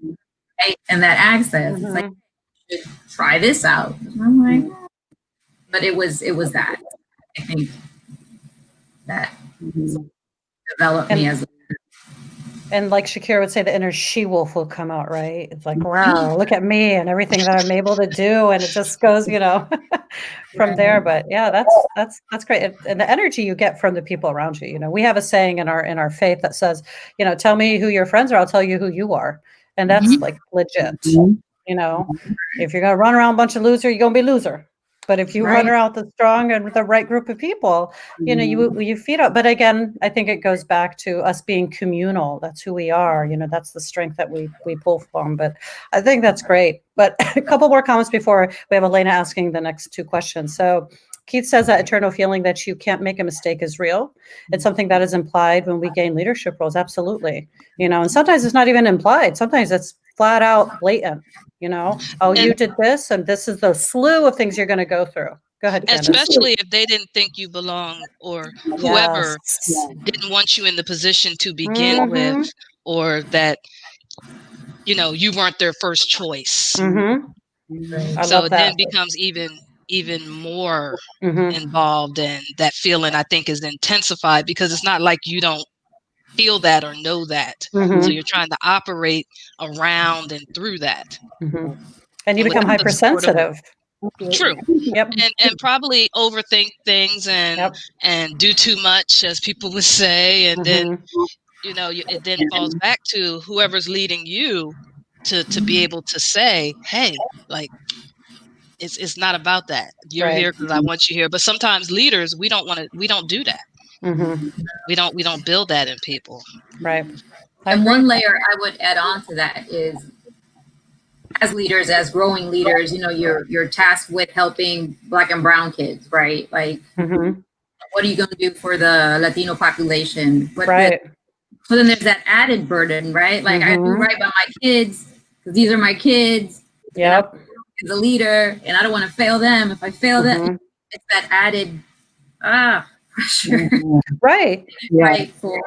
and that access, it's like, you should try this out. And I'm like, but it was that, I think, that developed me as a leader. And like Shakira would say, the inner she-wolf will come out, right? It's like, wow, look at me and everything that I'm able to do. And it just goes, you know, from there. But yeah, that's great. And the energy you get from the people around you. You know, we have a saying in our faith that says, you know, tell me who your friends are, I'll tell you who you are. And that's like legit. You know, if you're going to run around a bunch of loser, you're going to be loser. But if you run around the strong and with the right group of people, you know, you feed up. But again, I think it goes back to us being communal. That's who we are. You know, that's the strength that we pull from. But I think that's great. But a couple more comments before we have Elena asking the next 2 questions. So Keith says that eternal feeling that you can't make a mistake is real. It's something that is implied when we gain leadership roles. Absolutely. And sometimes it's not even implied. Sometimes it's flat out blatant, oh, you did this, and this is the slew of things you're going to go through. Go ahead, Kandice. Especially if they didn't think you belong, or whoever didn't want you in the position to begin with, or that, you weren't their first choice. So it then becomes even more involved, and that feeling, I think, is intensified because it's not like you don't feel that or know that. So you're trying to operate around and through that. And you become hypersensitive. True. Yep. And probably overthink things and do too much, as people would say, and then it then falls back to whoever's leading you to be able to say, hey, like, it's not about that. You're here because I want you here. But sometimes leaders, we don't do that. We don't build that in people. Right. And one layer I would add on to that is, as leaders, as growing leaders, you're tasked with helping Black and brown kids, right? Like, what are you going to do for the Latino population? So then there's that added burden, right? Like, I do right by my kids because these are my kids. Yep. As a leader, and I don't want to fail them. If I fail them, it's that added pressure, right? Right, for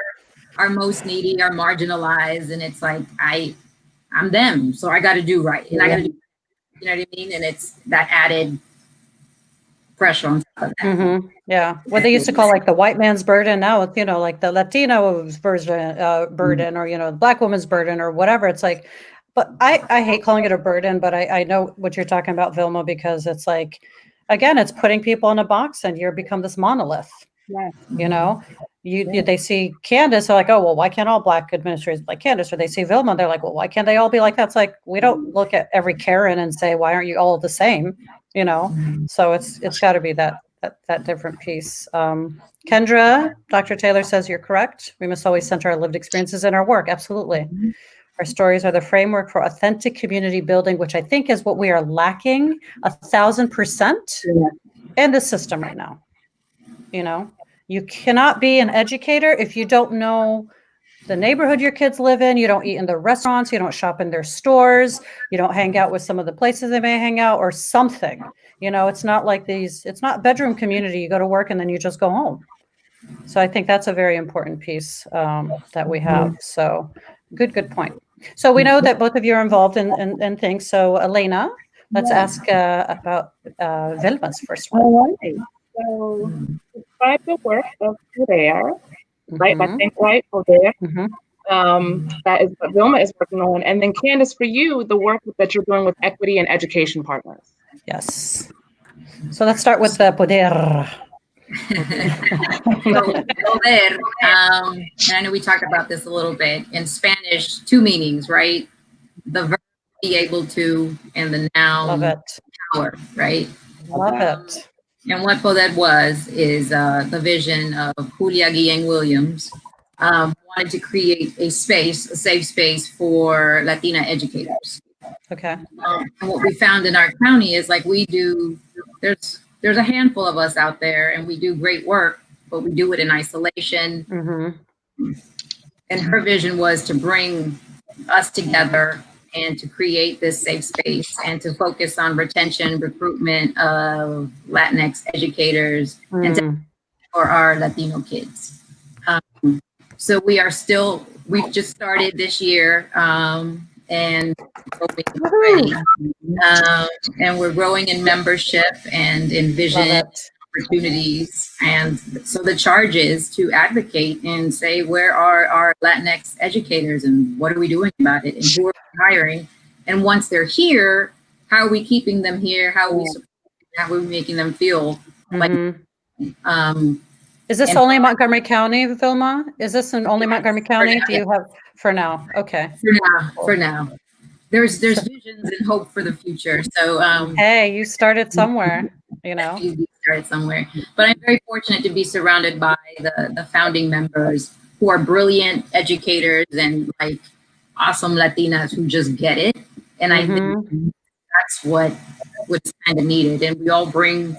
our most needy, our marginalized, and it's like I'm them, so I got to do right, and I got to do, you know what I mean? And it's that added pressure on top of that. Yeah, what they used to call like the white man's burden, now it's like the Latino's burden, or the Black woman's burden, or whatever. It's like, but I hate calling it a burden, but I know what you're talking about, Vilma, because it's like, again, it's putting people in a box, and you become this monolith. They see Kandice, they're like, oh, well, why can't all Black administrators be like Kandice? Or they see Vilma, they're like, well, why can't they all be like that? It's like, we don't look at every Karen and say, why aren't you all the same? So it's got to be that different piece. Kendra, Dr. Taylor says you're correct. We must always center our lived experiences in our work. Absolutely. Our stories are the framework for authentic community building, which I think is what we are lacking 1,000% in the system right now. You cannot be an educator if you don't know the neighborhood your kids live in. You don't eat in their restaurants. You don't shop in their stores. You don't hang out with some of the places they may hang out, or something. It's not like it's not bedroom community. You go to work and then you just go home. So I think that's a very important piece that we have. So good point. So we know that both of you are involved in things. So Elena, let's ask about Vilma's first one. All right. So describe the work of Najera, right? I think Najera. That is what Vilma is working on. And then Kandice, for you, the work that you're doing with equity and education partners. Yes. So let's start with the poder. Poder, and I know we talked about this a little bit. In Spanish, two meanings, right? The verb be able to, and the noun Love it. Power, right? Love it. And what Poder is the vision of Julia Guillén Williams. Wanted to create a safe space for Latina educators. Okay. And what we found in our county is like there's a handful of us out there, and we do great work, but we do it in isolation. And her vision was to bring us together and to create this safe space and to focus on retention, recruitment of Latinx educators and for our Latino kids. So we've just started this year, and we're growing in membership and in vision opportunities. And so the charge is to advocate and say, where are our Latinx educators and what are we doing about it? And who are we hiring? And once they're here, how are we keeping them here? How are we making them feel like, is this only Montgomery County, Vilma? Is this in only Montgomery County? Do you have, for now? Okay. For now. There's visions and hope for the future. So hey, you started somewhere, You started somewhere. But I'm very fortunate to be surrounded by the founding members who are brilliant educators and like awesome Latinas who just get it. And I think that's what's kind of needed. And we all bring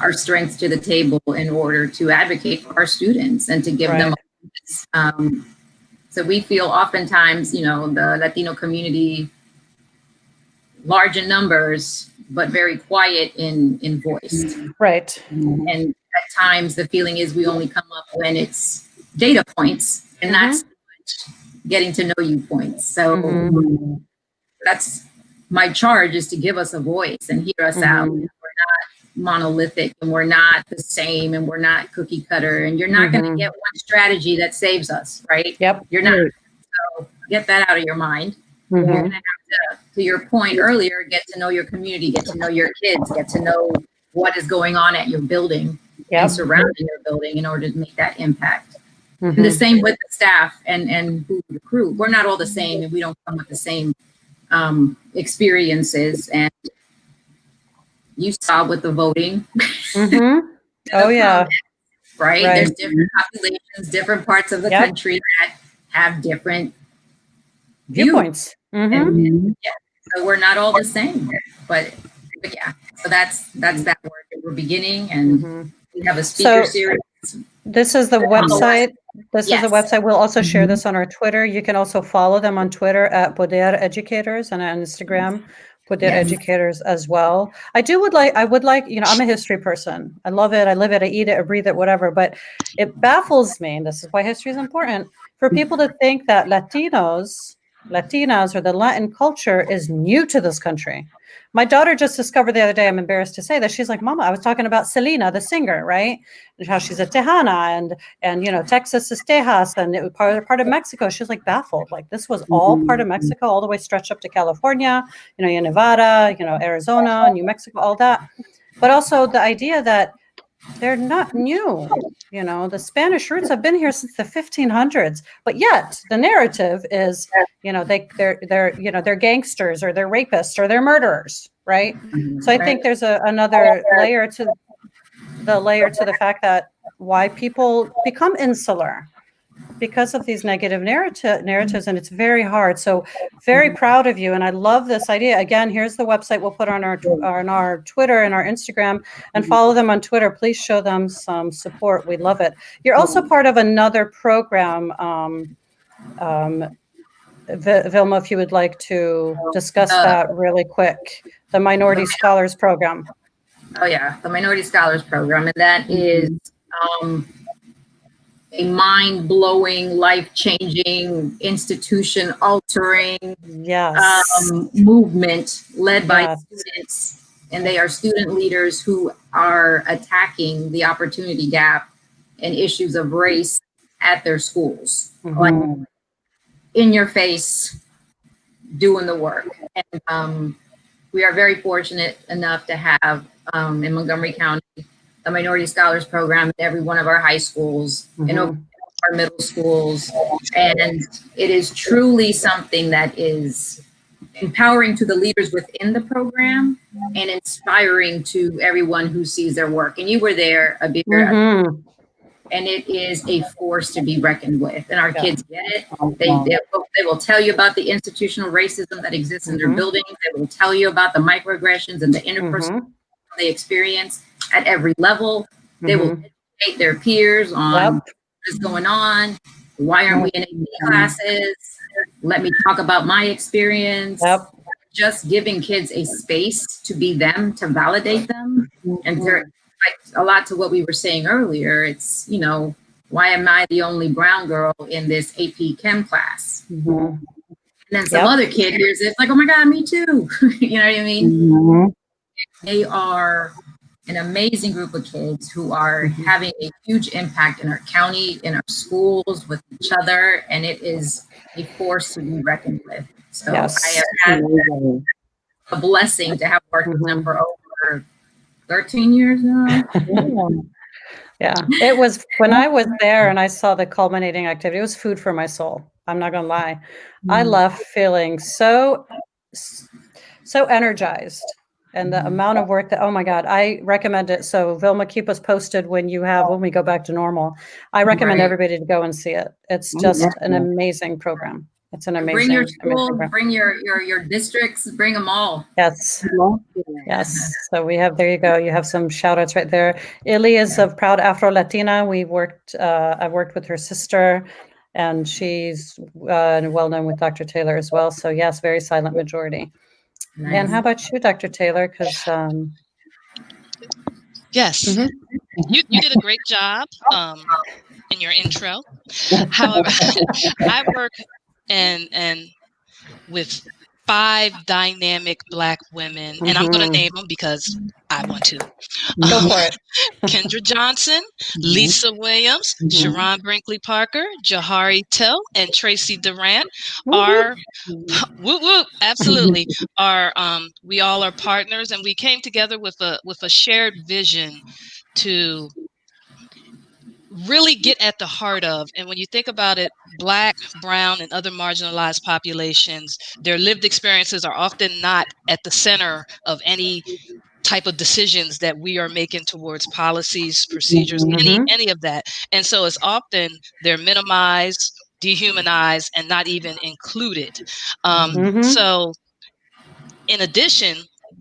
our strengths to the table in order to advocate for our students and to give them a voice. So we feel oftentimes, the Latino community, large in numbers, but very quiet in voice. Right. And at times the feeling is we only come up when it's data points and not so much getting to know you points. So that's my charge, is to give us a voice and hear us out. We're not monolithic, and we're not the same, and we're not cookie cutter, and you're not going to get one strategy that saves us, right? Yep. You're not. So get that out of your mind. You're going to have to your point earlier, get to know your community, get to know your kids, get to know what is going on at your building and surrounding your building in order to make that impact. And the same with the staff and who recruit. We're not all the same, and we don't come with the same experiences. And you saw with the voting. Oh, yeah. Right? There's different populations, different parts of the country that have different viewpoints. And, so we're not all the same, but yeah. So that's that work that we're beginning, and we have a speaker series. This is the website. This is the website. We'll also share this on our Twitter. You can also follow them on Twitter at Poder Educators, and on Instagram, Poder Educators as well. I would like, I'm a history person. I love it. I live it. I eat it. I breathe it, whatever. But it baffles me, and this is why history is important, for people to think that Latinas, or the Latin culture is new to this country. My daughter just discovered the other day, I'm embarrassed to say that, she's like, Mama, I was talking about Selena, the singer, right? And how she's a Tejana, and Texas is Tejas, and it was part of Mexico. She was like baffled. Like, this was all part of Mexico, all the way stretched up to California, Nevada, Arizona, New Mexico, all that. But also the idea that they're not new. The Spanish roots have been here since the 1500s, but yet the narrative is, they're gangsters, or they're rapists, or they're murderers, right? So I think there's another layer to the fact that why people become insular, because of these negative narratives, and it's very hard. So very proud of you, and I love this idea. Again, here's the website. We'll put on our Twitter and our Instagram, and follow them on Twitter. Please show them some support. We love it. You're also part of another program, Vilma, if you would like to discuss that really quick, the Minority Scholars Program. Oh yeah, the Minority Scholars Program, and that is a mind-blowing, life-changing, institution-altering movement led by students. And they are student leaders who are attacking the opportunity gap and issues of race at their schools. Like, in your face, doing the work. And we are very fortunate enough to have in Montgomery County the Minority Scholars Program in every one of our high schools and over our middle schools. And it is truly something that is empowering to the leaders within the program and inspiring to everyone who sees their work. And you were there, Abir, and it is a force to be reckoned with. And our kids get it. They will tell you about the institutional racism that exists in their buildings. They will tell you about the microaggressions and the interpersonal they experience at every level. They will educate their peers on what is going on. Why aren't we in AP classes? Let me talk about my experience. Just giving kids a space to be them, to validate them. And like a lot to what we were saying earlier, it's, why am I the only brown girl in this AP Chem class? And then some other kid hears it, like, oh my God, me too. You know what I mean? They are an amazing group of kids who are having a huge impact in our county, in our schools, with each other, and it is a force to be reckoned with. So I have had a blessing to have worked with them for over 13 years now. Yeah, it was, when I was there and I saw the culminating activity, it was food for my soul. I'm not gonna lie. I left feeling so energized. And the amount of work that, oh my God, I recommend it. So Vilma, keep us posted when we go back to normal. I recommend everybody to go and see it. It's just an amazing program. It's an amazing. Bring your school, bring your districts, bring them all. Yes. Yes. So we have, there you go. You have some shout outs right there. Illy is a proud Afro-Latina. I've worked with her sister, and she's well known with Dr. Taylor as well. So yes, very silent majority. Nice. And how about you, Dr. Taylor? Because yes, you did a great job in your intro. However, I work and with 5 dynamic Black women, and I'm going to name them because I want to. Go for it. Kendra Johnson, Lisa Williams, Sharon Brinkley Parker, Jahari Till, and Tracy Durant are absolutely are we all are partners, and we came together with a shared vision to really get at the heart of, and when you think about it, Black, brown, and other marginalized populations, their lived experiences are often not at the center of any type of decisions that we are making towards policies, procedures, any of that. And so it's often they're minimized, dehumanized, and not even included. So in addition,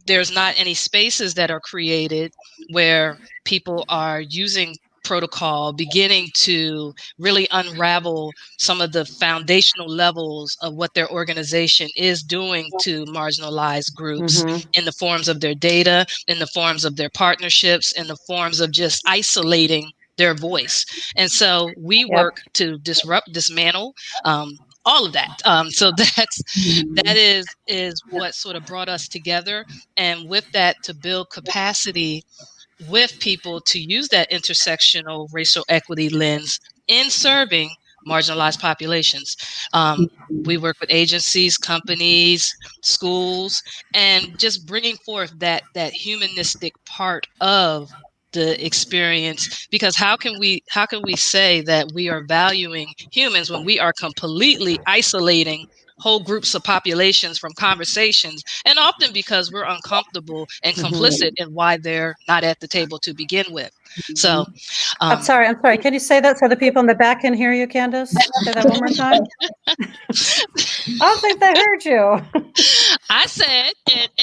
there's not any spaces that are created where people are using protocol, beginning to really unravel some of the foundational levels of what their organization is doing to marginalized groups in the forms of their data, in the forms of their partnerships, in the forms of just isolating their voice. And so we work to dismantle all of that. So that is what sort of brought us together, and with that, to build capacity with people to use that intersectional racial equity lens in serving marginalized populations. We work with agencies, companies, schools, and just bringing forth that humanistic part of the experience, because how can we say that we are valuing humans when we are completely isolating whole groups of populations from conversations, and often because we're uncomfortable and complicit in why they're not at the table to begin with. So I'm sorry. Can you say that so the people in the back can hear you, Kandice? Say that one more time. I don't think they heard you. I said,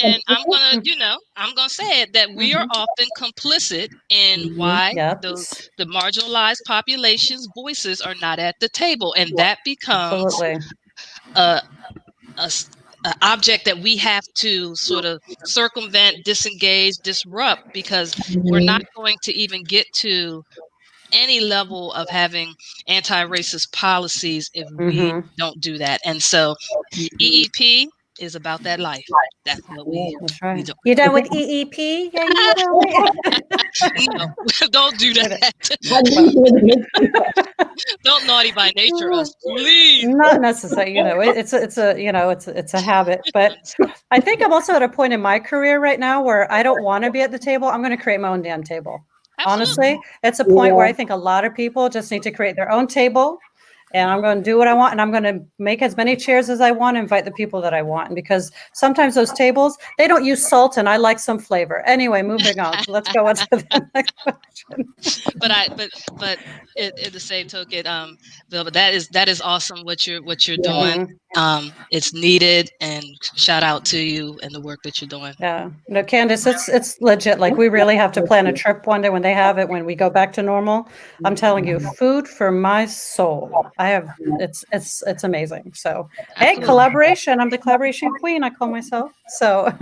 and I'm gonna say it, that we are often complicit in why the marginalized population's voices are not at the table, and that becomes a object that we have to sort of circumvent, disengage, disrupt, because we're not going to even get to any level of having anti-racist policies if we don't do that. And so EEP is about that life. That's what we do. You done with EEP? Yeah, you know. No, don't do that. Don't naughty by nature us, please. Not necessary. It's a habit. But I think I'm also at a point in my career right now where I don't want to be at the table. I'm going to create my own damn table. Absolutely. Honestly, it's a point where I think a lot of people just need to create their own table, and I'm going to do what I want, and I'm going to make as many chairs as I want, invite the people that I want. And because sometimes those tables, they don't use salt, and I like some flavor. Anyway, moving on. So let's go on to the next question. But in the same token, Vilma, that is awesome what you're doing. It's needed, and shout out to you and the work that you're doing. Yeah, no, Kandice, it's legit. Like, we really have to plan a trip one day when they have it, when we go back to normal. I'm telling you, food for my soul. It's amazing. So, hey, collaboration. I'm the collaboration queen, I call myself. So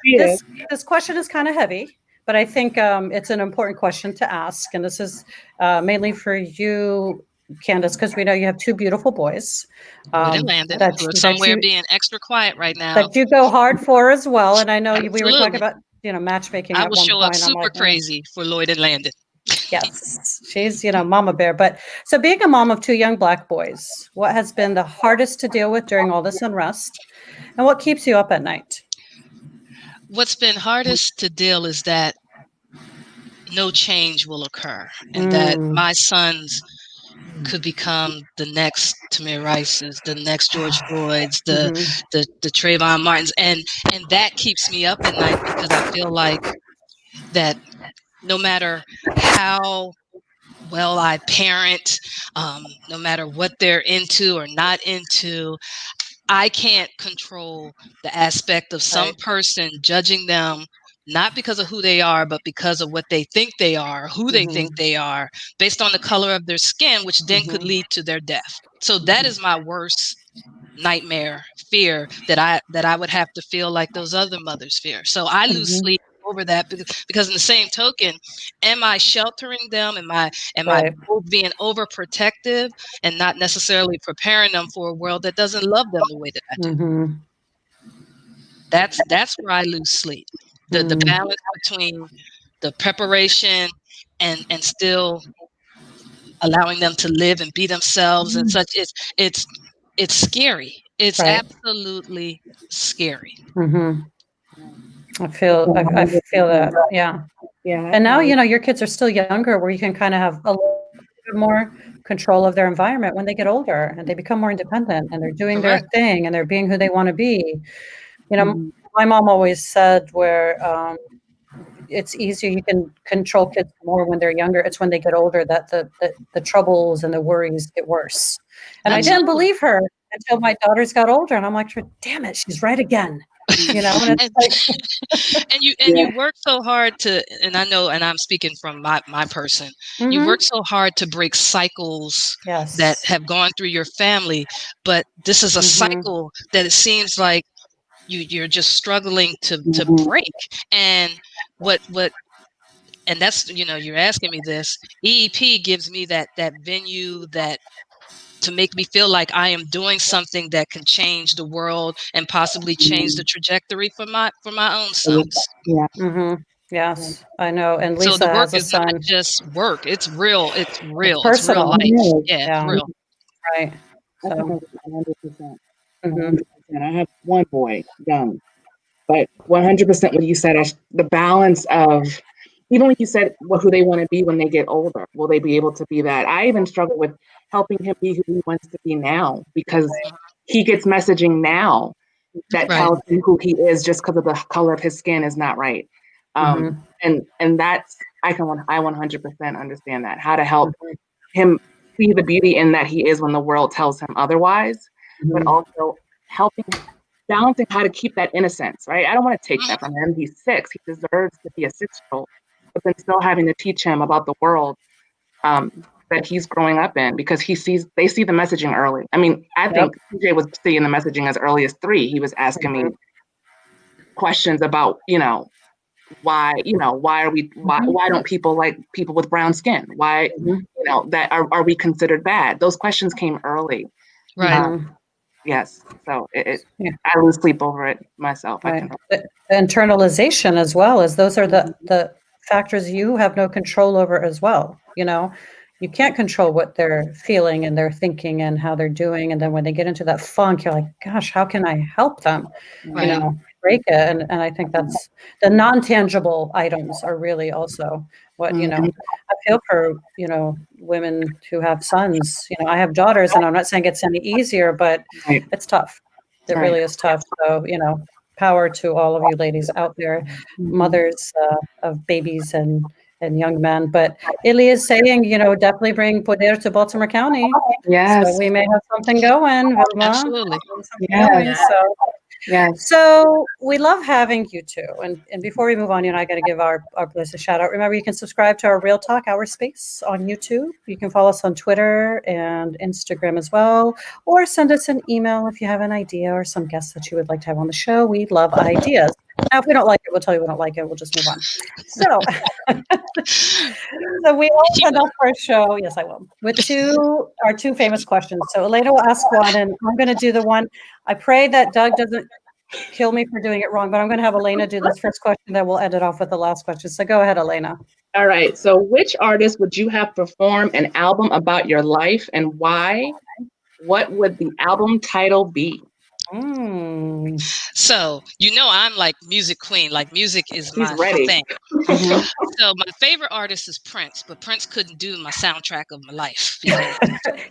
this question is kind of heavy, but I think it's an important question to ask. And this is mainly for you, Kandice, because we know you have 2 beautiful boys. We're somewhere being extra quiet right now. That you go hard for as well. And I know we were talking about, matchmaking. I will show up super crazy for Lloyd and Landon. Yes, she's, mama bear. But so being a mom of 2 young Black boys, what has been the hardest to deal with during all this unrest, and what keeps you up at night? What's been hardest to deal is that no change will occur, and that my sons could become the next Tamir Rices, the next George Floyds, the Trayvon Martins, and that keeps me up at night, because I feel like that no matter how well I parent, no matter what they're into or not into. I can't control the aspect of some person judging them, not because of who they are, but because of what they think they are, who they think they are, based on the color of their skin, which then could lead to their death. So that is my worst nightmare, fear, that I would have to feel like those other mothers fear. So I lose sleep over that, because in the same token, am I sheltering them? Am I being overprotective and not necessarily preparing them for a world that doesn't love them the way that I do? That's where I lose sleep. The balance between the preparation and still allowing them to live and be themselves and such. It's scary. It's absolutely scary. I feel that. Yeah. And now, your kids are still younger, where you can kind of have a little bit more control of their environment when they get older and they become more independent and they're doing their thing and they're being who they want to be. My mom always said where it's easier, you can control kids more when they're younger. It's when they get older that the troubles and the worries get worse. And I didn't believe her until my daughters got older, and I'm like, damn it, she's right again. And it's like, and you work so hard to, and I know, and I'm speaking from my person, you work so hard to break cycles that have gone through your family, but this is a cycle that it seems like you're just struggling to break. And what and that's, you're asking me this. EEP gives me that venue, that to make me feel like I am doing something that can change the world and possibly change the trajectory for my own sons. Yes, I know. And So Lisa the work has a is not son. just work. It's real. It's real. It's real Personal. life. Yeah, it's Yeah. real. Right. I think So, that's 100%. 100%. I have one boy, young, but 100% what you said, the balance of, even when you said who they want to be when they get older, will they be able to be that? I even struggle with helping him be who he wants to be now, because he gets messaging now that tells him who he is just because of the color of his skin is not right. And that's, I 100% understand that, how to help him see the beauty in that he is when the world tells him otherwise, but also balancing how to keep that innocence, right? I don't want to take that from him. He's 6. He deserves to be a 6-year-old, but then still having to teach him about the world that he's growing up in, because they see the messaging early. I mean, I think TJ was seeing the messaging as early as 3. He was asking me questions about, why don't people like people with brown skin? Why, that are we considered bad? Those questions came early. Right. Yes. So I lose sleep over it myself. Right. The internalization as well, as those are the factors you have no control over as well. You can't control what they're feeling and they're thinking and how they're doing. And then when they get into that funk, you're like, gosh, how can I help them? Break it. And I think that's the non-tangible items are really also what, I feel for, women who have sons. I have daughters, and I'm not saying it's any easier, but it's tough. It really is tough. So, power to all of you ladies out there, mothers of babies and young men. But Illy is saying, definitely bring poder to Baltimore County. Yes. So we may have something going, Vilma. Absolutely. So we love having you two. And before we move on, I got to give our place a shout out. Remember, you can subscribe to our Real Talk Hour Space on YouTube. You can follow us on Twitter and Instagram as well, or send us an email if you have an idea or some guests that you would like to have on the show. We love ideas. Now, if we don't like it, we'll tell you we don't like it. We'll just move on. So, so we all end off our show. Yes, I will. With our two famous questions. So Elena will ask one, and I'm going to do the one. I pray that Doug doesn't kill me for doing it wrong, but I'm going to have Elena do this first question, then we'll end it off with the last question. So go ahead, Elena. All right. So which artist would you have perform an album about your life, and why? What would the album title be? So, I'm like music queen. Like, music is my thing. So my favorite artist is Prince, but Prince couldn't do my soundtrack of my life.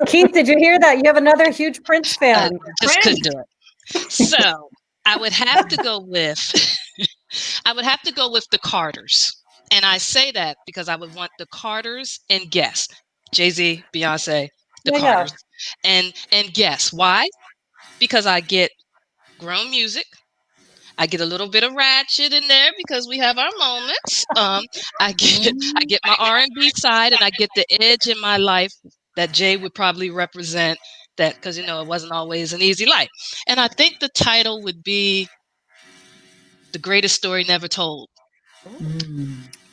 Keith, did you hear that? You have another huge Prince fan. Just couldn't do it. So I would have to go with the Carters. And I say that because I would want the Carters and guests. Jay-Z, Beyonce, the Carters. And guess why? Because I get grown music. I get a little bit of ratchet in there because we have our moments. I get my R&B side, and I get the edge in my life that Jay would probably represent. That because it wasn't always an easy life. And I think the title would be "The Greatest Story Never Told."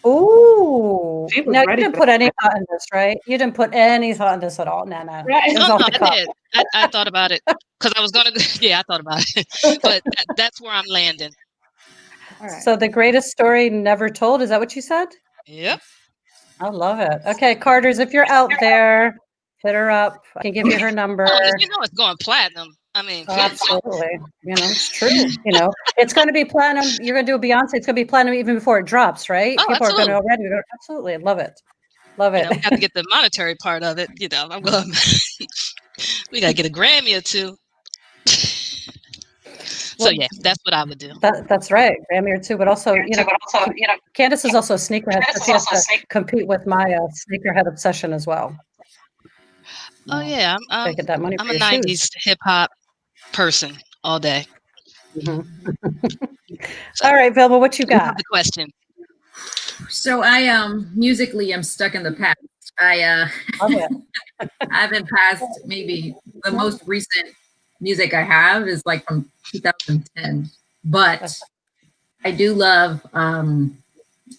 Ooh. Now you didn't put any thought in this, right? You didn't put any thought in this at all. No. Right. Oh, no, I did. I thought about it because I was gonna. Yeah, I thought about it, but that's where I'm landing. All right. So the greatest story never told. Is that what you said? Yep. I love it. Okay, Carters, if you're out there, hit her up. I can give you her number. Oh, it's going platinum. I mean, absolutely. It's true. It's going to be platinum. You're going to do a Beyonce. It's going to be platinum even before it drops, right? Oh, People are going to already. Absolutely, love it. Love it. We have to get the monetary part of it. I'm going. We got to get a Grammy or two. So yeah, that's what I would do. That's right, Grammy or two. But also, Kandice is also a sneakerhead, so she has to compete with my sneakerhead obsession as well. Oh yeah, I'm get that money. I'm a '90s hip hop person all day. All right, Vilma, what you got? The question. So I musically, I'm stuck in the past. I haven't passed. Maybe the most recent music I have is like from 2010, but I do love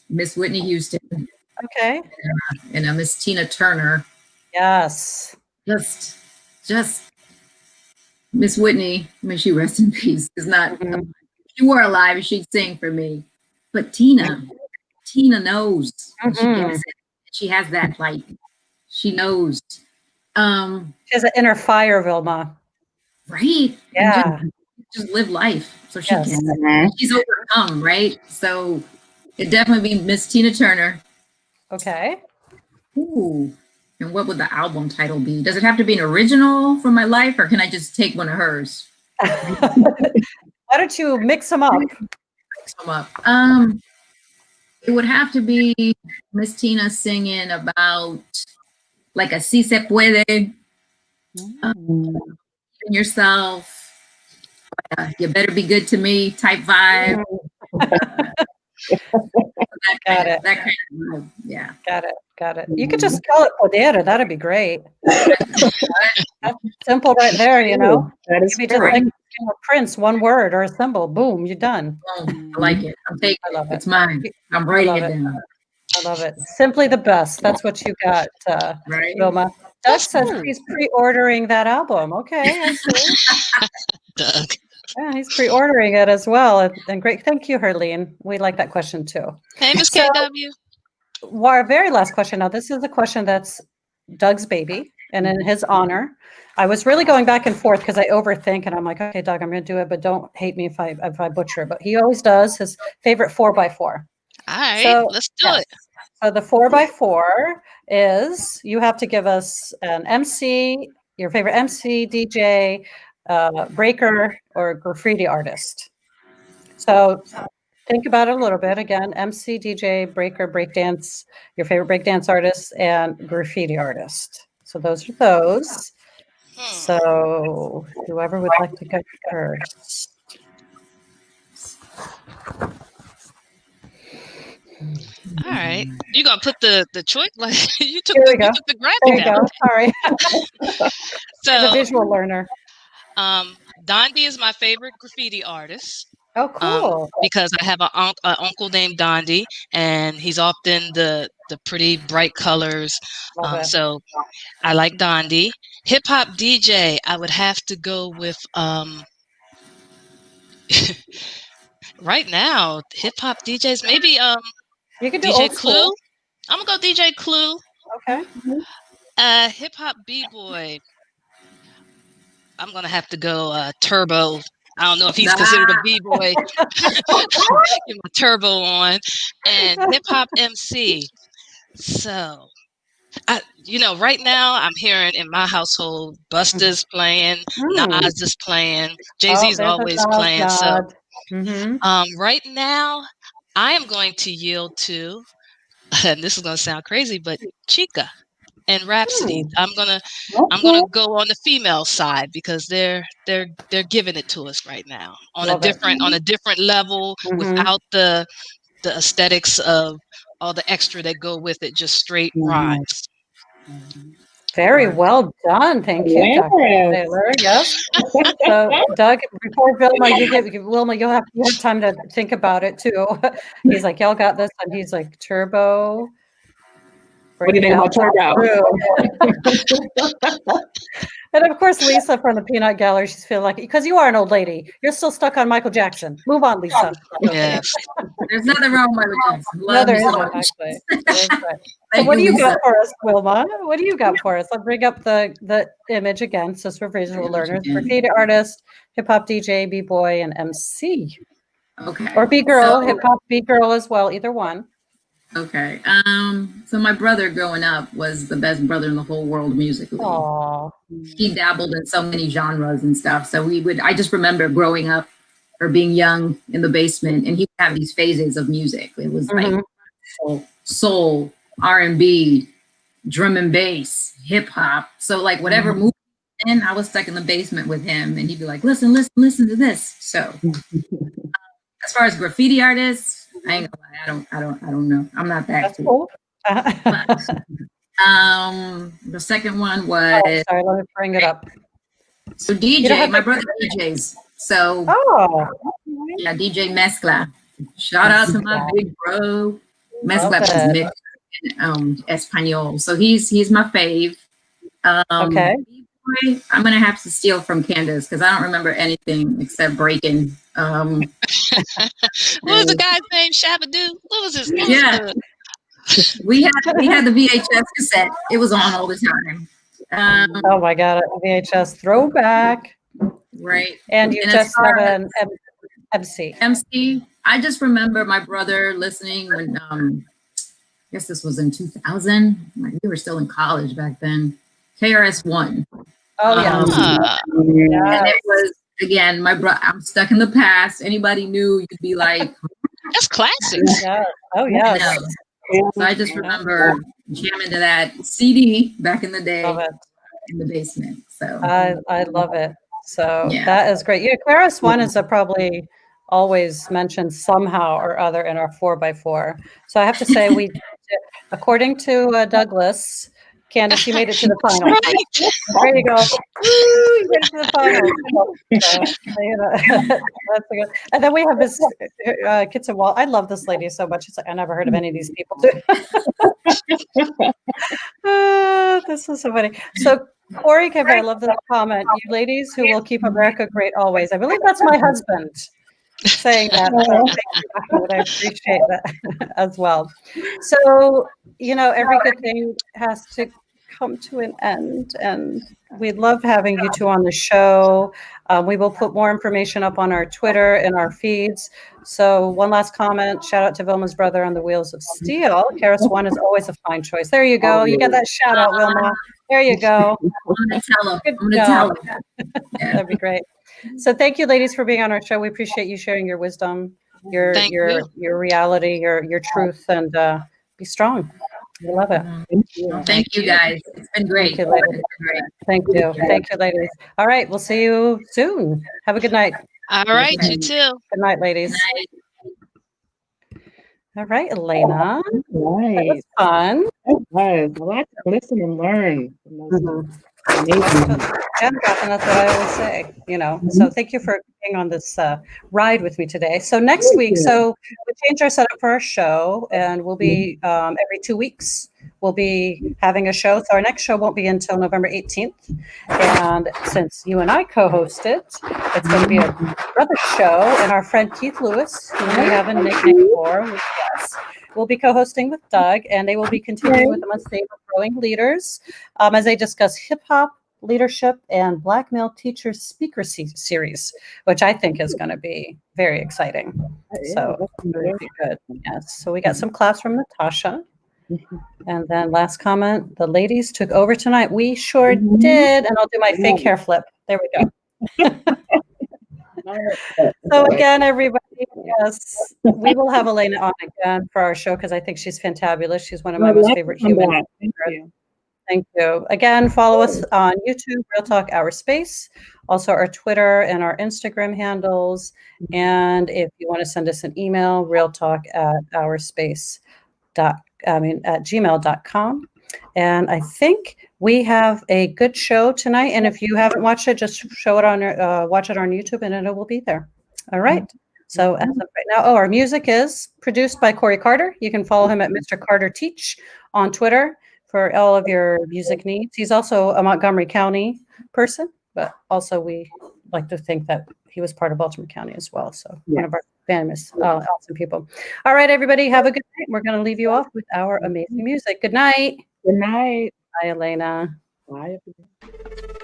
Miss Whitney Houston. Okay. And Miss Tina Turner. Yes. Just Miss Whitney, may she rest in peace, is not. If she were alive, she'd sing for me. But Tina knows. She gets it. She has that like. She knows. She has an inner fire, Vilma. Right. Yeah. Just live life. So she can. She's overcome, right? So it'd definitely be Miss Tina Turner. Okay. Ooh. And what would the album title be? Does it have to be an original from my life, or can I just take one of hers? Why don't you mix them up? It would have to be Miss Tina singing about like a si se puede. Yourself. You better be good to me type vibe. Got it. That kind of vibe. Yeah. Got it. You could just call it Podera. That'd be great. That's simple right there, That is just like Prince, one word or a symbol. Boom, you're done. I like it. I love it. It's mine. I'm writing it down. I love it. Simply the best. That's what you got, right? Vilma. Doug says he's pre-ordering that album. Okay, I see. Doug. Yeah, he's pre-ordering it as well. And great. Thank you, Herlene. We like that question too. Hey, Miss KW. Our very last question. Now, this is a question that's Doug's baby, and in his honor. I was really going back and forth because I overthink, and I'm like, okay, Doug, I'm going to do it, but don't hate me if I butcher it. But he always does his favorite 4x4. All right, let's do it. So the 4x4 is you have to give us an MC, your favorite MC, DJ, breaker, or graffiti artist. So think about it a little bit. Again, MC, DJ, breaker, breakdance, your favorite breakdance artist, and graffiti artist. So those are those. So whoever would like to go first. All right. You gonna put the choice like you took the graphic there you go. Sorry. So the visual learner. Dondi is my favorite graffiti artist. Oh, cool. Because I have an uncle named Dondi, and he's often the pretty bright colors. So I like Dondi. Hip hop DJ, I would have to go with right now, hip hop DJs, maybe you could do DJ old Clue. School. I'm gonna go DJ Clue. Okay. Hip hop B-boy. I'm gonna have to go Turbo. I don't know if he's considered a B-boy. Get my Turbo on. And hip hop MC. So right now I'm hearing in my household Busta's playing, Nas is playing, Jay-Z's always playing. So right now I am going to yield to, and this is going to sound crazy, but Chica. and Rhapsody. I'm gonna go on the female side because they're giving it to us right now on a different level without the aesthetics of all the extra that go with it, just straight rhymes. Very well done. Thank you, Dr. Taylor. Yes. So, Doug, before Vilma, Wilma, you'll have time to think about it too. He's like, y'all got this. And he's like, Turbo. What do you think about Turbo? And of course, Lisa from the Peanut Gallery, she's feeling like, because you are an old lady, you're still stuck on Michael Jackson. Move on, Lisa. Yes. There's nothing wrong with Michael Jackson. No, there isn't, actually. So what do you got for us, Wilma? What do you got for us? I'll bring up the image again. So for visual learners, graffiti artist, hip hop DJ, b-boy, and MC. Okay. Or b-girl, hip hop b-girl as well, either one. Okay. So my brother growing up was the best brother in the whole world musically. Aww. He dabbled in so many genres and stuff. So I just remember growing up or being young in the basement, and he would have these phases of music. It was like soul, R&B, drum and bass, hip hop. So like whatever movie in, I was stuck in the basement with him, and he'd be like, listen to this. So as far as graffiti artists, I ain't gonna lie, I don't know. I'm not that cool. The second one was sorry, let me bring it up. So DJ, my brother DJs. So yeah, DJ Mezcla. Shout out to my big bro. Mezcla is mixed in Espanol. So he's my fave. Okay. I'm gonna have to steal from Kandice because I don't remember anything except breaking. What was the guy's name? Shabadoo? What was his name? Yeah. We had the VHS cassette. It was on all the time. Oh my God, a VHS throwback. Right. And you just have an MC. MC. I just remember my brother listening when I guess this was in 2000. We were still in college back then. KRS-One. Oh yeah. And it was again, I'm stuck in the past. Anybody new, you'd be like, that's classic. Yeah. Oh yeah. So I just remember jamming to that CD back in the day in the basement. So I love it. So that is great. Yeah, KRS-One is probably always mentioned somehow or other in our 4x4. So I have to say, according to Douglas, Kandice, you made it to the final. Right. There you go. Woo, you made it to the final. So, that's good. And then we have this Kitson Wall. I love this lady so much. It's like I never heard of any of these people too. This is so funny. So Corey Kevin, I love this comment. You ladies who will keep America great always. I believe that's my husband saying that. So I appreciate that as well. So, every good thing has to come to an end, and we love having you two on the show. We will put more information up on our Twitter and our feeds. So one last comment, shout out to Vilma's brother on the Wheels of Steel. KRS-One is always a fine choice. There you go. You get that shout out, Vilma. There you go. I'm gonna tell him. That'd be great. So thank you, ladies, for being on our show. We appreciate you sharing your wisdom, your reality, your truth, and be strong. We love it. Thank you, guys. It's been great. Thank you, ladies. Thank you. Thank you, ladies. All right, we'll see you soon. Have a good night. All right, you too. Good night, ladies. Good night. All right, Elena. Right. That was fun. It was. A lot to listen and learn. And that's what I always say, So thank you for being on this ride with me today. So next week, we changed our setup for our show, and we'll be every 2 weeks. We'll be having a show. So our next show won't be until November 18th. And since you and I co-host it, it's going to be a brother show. And our friend Keith Lewis, who we have a nickname for, will be co-hosting with Doug, and they will be continuing with the Unstable Growing Leaders as they discuss hip-hop, leadership, and Black male teacher speaker series, which I think is going to be very exciting. So very good. Yes. So we got some class from Natasha. And then last comment, the ladies took over tonight. We sure did. And I'll do my fake hair flip. There we go. So again, everybody, yes, we will have Elena on again for our show because I think she's fantabulous. She's one of my most favorite humans. Thank you. Again, follow us on YouTube, Real Talk Our Space, also our Twitter and our Instagram handles. And if you want to send us an email, realtalk@gmail.com. And I think we have a good show tonight. And if you haven't watched it, just show it on watch it on YouTube, and it will be there. All right. So as of right now, our music is produced by Corey Carter. You can follow him at Mr. Carter Teach on Twitter for all of your music needs. He's also a Montgomery County person, but also we like to think that he was part of Baltimore County as well. So one of our famous, awesome people. All right, everybody, have a good night. We're going to leave you off with our amazing music. Good night. Good night. Bye, Elena. Bye, everybody.